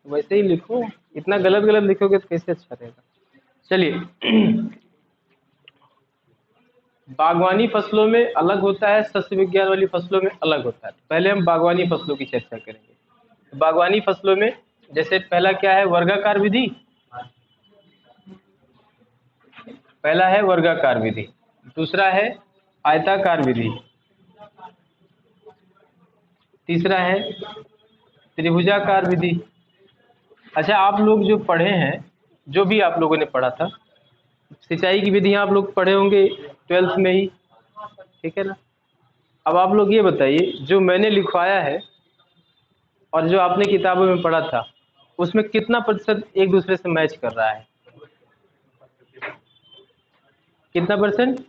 A: वैसे ही लिखो। इतना गलत गलत लिखोगे तो कैसे अच्छा रहेगा। चलिए, बागवानी फसलों में अलग होता है, सस्य विज्ञान वाली फसलों में अलग होता है। पहले हम बागवानी फसलों की चर्चा करेंगे। बागवानी फसलों में जैसे पहला क्या है, वर्गाकार विधि। पहला है वर्गाकार विधि, दूसरा है आयताकार विधि, तीसरा है त्रिभुजाकार विधि। अच्छा, आप लोग जो पढ़े हैं, जो भी आप लोगों ने पढ़ा था, सिंचाई की विधियां आप लोग पढ़े होंगे 12th में ही, ठीक है ना। अब आप लोग ये बताइए, जो मैंने लिखवाया है और जो आपने किताबों में पढ़ा था, उसमें कितना प्रतिशत एक दूसरे से मैच कर रहा है? कितना परसेंट?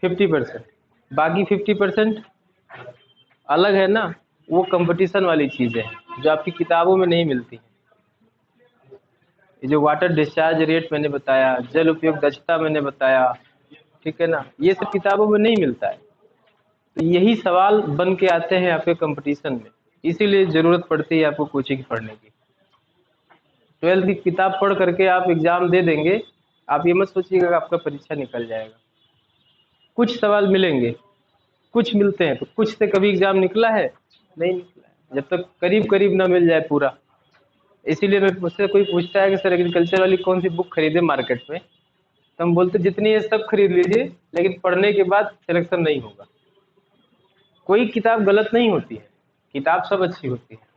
A: 50%। बाकी 50% अलग है ना, वो कंपटीशन वाली चीज़ है जो आपकी किताबों में नहीं मिलती है। ये जो वाटर डिस्चार्ज रेट मैंने बताया, जल उपयोग दक्षता मैंने बताया, ठीक है ना, ये सब किताबों में नहीं मिलता है। तो यही सवाल बन के आते हैं आपके कंपटीशन में, इसीलिए ज़रूरत पड़ती है आपको कोचिंग पढ़ने की। 12th की किताब पढ़ करके आप एग्ज़ाम दे देंगे, आप ये मत सोचिएगा कि आपका परीक्षा निकल जाएगा। कुछ सवाल मिलेंगे, कुछ मिलते हैं, तो कुछ से कभी एग्ज़ाम निकला है? नहीं निकला है, जब तक करीब करीब ना मिल जाए पूरा। इसीलिए मैं मुझसे कोई पूछता है कि सर एग्रीकल्चर वाली कौन सी बुक खरीदे मार्केट में, तो हम बोलते जितनी है सब खरीद लीजिए, लेकिन पढ़ने के बाद सिलेक्शन नहीं होगा। कोई किताब गलत नहीं होती है, किताब सब अच्छी होती है।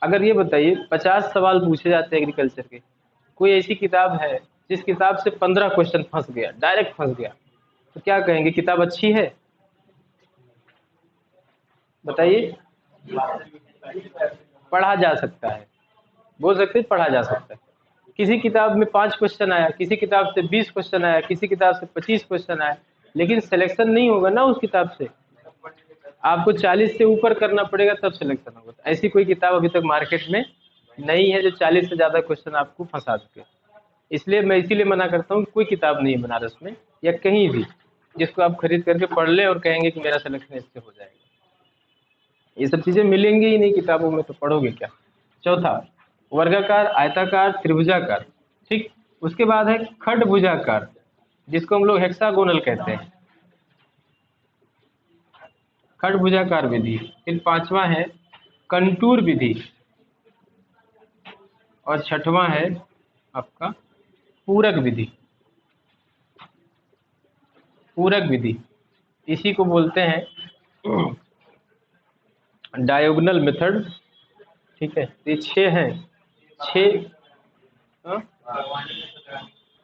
A: अगर ये बताइए 50 सवाल पूछे जाते हैं एग्रीकल्चर के, कोई ऐसी किताब है जिस किताब से 15 क्वेश्चन फंस गया, डायरेक्ट फंस गया, तो क्या कहेंगे, किताब अच्छी है? बताइए। पढ़ा जा सकता है, बोल सकते हैं पढ़ा जा सकता है। किसी किताब में 5 क्वेश्चन आया, किसी किताब से 20 क्वेश्चन आया, किसी किताब से 25 क्वेश्चन आया, लेकिन सिलेक्शन नहीं होगा ना उस किताब से। आपको 40 से ऊपर करना पड़ेगा तब सिलेक्शन होगा। तो ऐसी कोई किताब अभी तक मार्केट में नहीं है जो 40 से ज्यादा क्वेश्चन आपको फंसा सके। इसलिए मैं इसीलिए मना करता हूँ, कोई किताब नहीं है बनारस में या कहीं भी जिसको आप खरीद करके पढ़ ले और कहेंगे कि मेरा सिलेक्शन इससे हो जाएगा। ये सब चीजें मिलेंगी ही नहीं किताबों में, तो पढ़ोगे क्या। चौथा, वर्गाकार, आयताकार, त्रिभुजाकार। ठीक, उसके बाद है खडभुजाकार, जिसको हम लोग हेक्सागोनल कहते हैं, खडभुजाकार विधि। फिर पांचवा है कंटूर विधि, और छठवां है आपका पूरक विधि। पूरक विधि इसी को बोलते हैं डायगोनल मेथड। ठीक है, ये 6 हैं, 6। हाँ?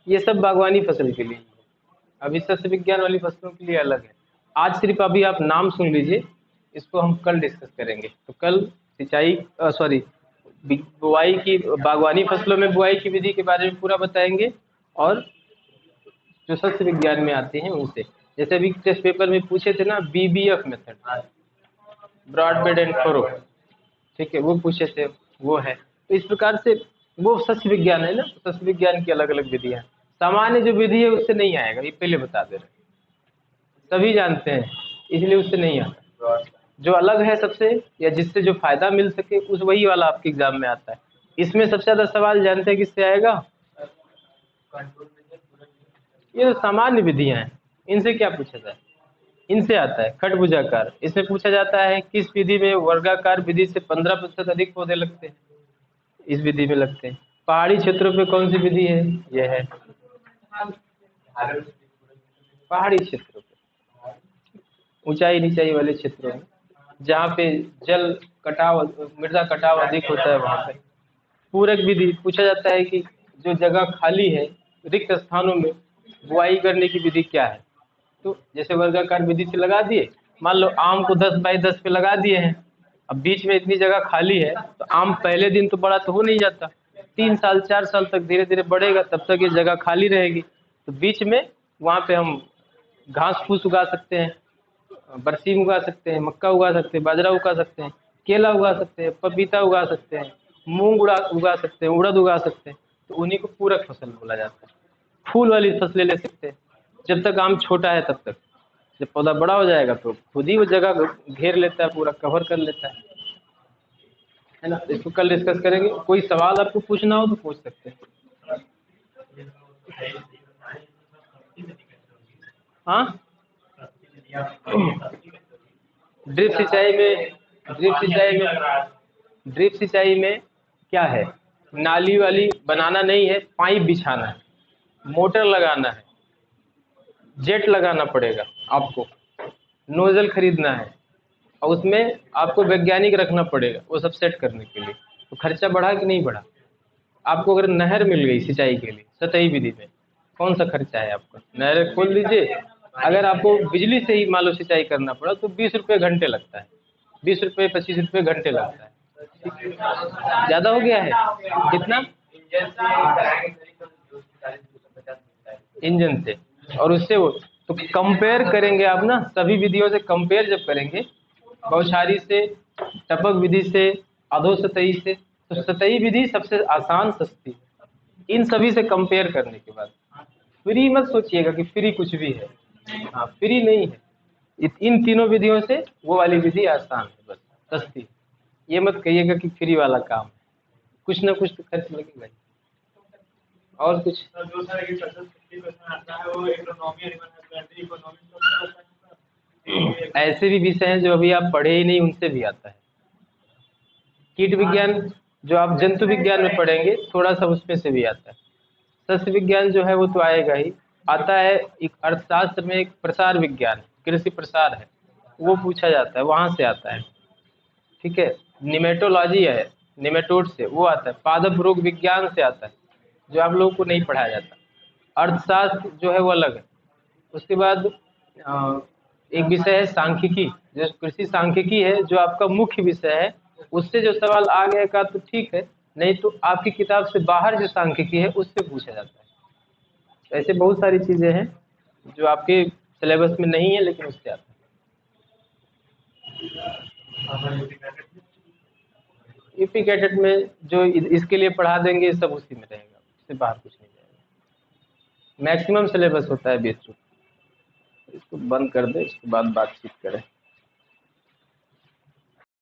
A: ये सब बागवानी फसल के लिए, अभी सस्य विज्ञान वाली फसलों के लिए अलग है। आज सिर्फ अभी आप नाम सुन लीजिए, इसको हम कल डिस्कस करेंगे। तो कल सिंचाई सॉरी बुआई की, बागवानी फसलों में बुआई की विधि के बारे में पूरा बताएंगे, और जो सस्य विज्ञान में आते हैं उनसे, जैसे अभी टेस्ट पेपर में पूछे थे ना BBF method, broad bed and furrow, ठीक है, वो पूछे थे, वो है। तो इस प्रकार से वो सस्य विज्ञान है ना, सस्य विज्ञान की अलग अलग विधियां। सामान्य जो विधि है उससे नहीं आएगा, ये पहले बता दे रहे, सभी जानते हैं, इसलिए उससे नहीं आता। जो अलग है सबसे, या जिससे जो फायदा मिल सके, उस वही वाला आपके एग्जाम में आता है। इसमें सबसे ज्यादा सवाल जानते हैं किससे आएगा? ये तो सामान्य विधियां हैं, इनसे क्या पूछा जाए, इनसे आता है खडभुजाकार। इसमें पूछा जाता है किस विधि में वर्गाकार विधि से 15% अधिक पौधे लगते हैं, इस विधि में लगते हैं। पहाड़ी क्षेत्रों पे कौन सी विधि है? यह है पहाड़ी क्षेत्रों पे, ऊंचाई नीचाई वाले क्षेत्रों में जहाँ पे जल कटाव, मृदा कटाव अधिक होता है, वहां पे। पूरक विधि पूछा जाता है कि जो जगह खाली है, रिक्त स्थानों में बुआई करने की विधि क्या है। तो जैसे वर्गाकार विधि से लगा दिए, मान लो आम को 10 बाई 10 पे लगा दिए हैं, अब बीच में इतनी जगह खाली है, तो आम पहले दिन तो बड़ा तो हो नहीं जाता, 3 साल 4 साल तक धीरे धीरे बढ़ेगा, तब तक ये जगह खाली रहेगी। तो बीच में वहाँ पे हम घास फूस उगा सकते हैं, बरसीम उगा सकते हैं, मक्का उगा सकते हैं, बाजरा उगा सकते हैं, केला उगा सकते हैं, पपीता उगा सकते हैं, मूंग उगा सकते हैं, उड़द उगा सकते हैं। तो उन्हीं को पूरक फसल बोला जाता है। फूल वाली फसलें ले सकते हैं, जब तक आम छोटा है तब तक। जब पौधा बड़ा हो जाएगा तो खुद ही वो जगह घेर लेता है, पूरा कवर कर लेता है ना। इसको कल डिस्कस करेंगे। कोई सवाल आपको पूछना हो तो पूछ सकते हैं। हाँ, ड्रिप सिंचाई में, ड्रिप सिंचाई में क्या है, नाली वाली बनाना नहीं है, पाइप बिछाना है, मोटर लगाना है, जेट लगाना पड़ेगा आपको, नोजल खरीदना है, और उसमें आपको वैज्ञानिक रखना पड़ेगा वो सब सेट करने के लिए। तो खर्चा बढ़ा कि नहीं बढ़ा? आपको अगर नहर मिल गई सिंचाई के लिए सतही विधि में, कौन सा खर्चा है आपका? नहर खोल दीजिए। अगर आपको बिजली से ही मान लो सिंचाई करना पड़ा तो 20 रुपये घंटे लगता है, 20 रुपये 25 रुपये घंटे लगता है। ज्यादा हो गया है कितना? इंजन से, और उससे वो तो कंपेयर करेंगे आप ना, सभी विधियों से कंपेयर जब करेंगे, बौछारी से, टपक विधि से, अधोसतही से, तो सतही विधि सबसे आसान सस्ती। इन सभी से कंपेयर करने के बाद, फ्री मत सोचिएगा कि फ्री कुछ भी है, हाँ फ्री नहीं है। इन तीनों विधियों से वो वाली विधि आसान है, बस सस्ती। ये मत कहिएगा कि फ्री वाला काम है, कुछ ना कुछ तो खर्च लगेगा। और कुछ ऐसे भी विषय हैं जो अभी आप पढ़े ही नहीं, उनसे भी आता है। कीट विज्ञान जो आप जंतु विज्ञान में पढ़ेंगे थोड़ा सा उसमें से भी आता है। सस्य विज्ञान जो है वो तो आएगा ही, आता है एक अर्थशास्त्र में एक प्रसार विज्ञान, कृषि प्रसार है, वो पूछा जाता है, वहां से आता है। ठीक है, निमेटोलॉजी है, निमेटोड से वो आता है, पादप रोग विज्ञान से आता है, जो आप लोगों को नहीं पढ़ाया जाता। अर्थशास्त्र जो है वो अलग है। उसके बाद एक विषय है सांख्यिकी, जो कृषि सांख्यिकी है, जो आपका मुख्य विषय है। उससे जो सवाल आ गया का तो ठीक है, नहीं तो आपकी किताब से बाहर जो सांख्यिकी है उससे पूछा जाता है। ऐसे बहुत सारी चीजें हैं जो आपके सिलेबस में नहीं है लेकिन उससे आता है। यूपी कैडेट में जो इसके लिए पढ़ा देंगे सब उसी में रहेगा, उससे बाहर कुछ नहीं जाएगा। मैक्सिमम सिलेबस होता है 20। इसको बंद कर दे, इसके बाद बातचीत करें।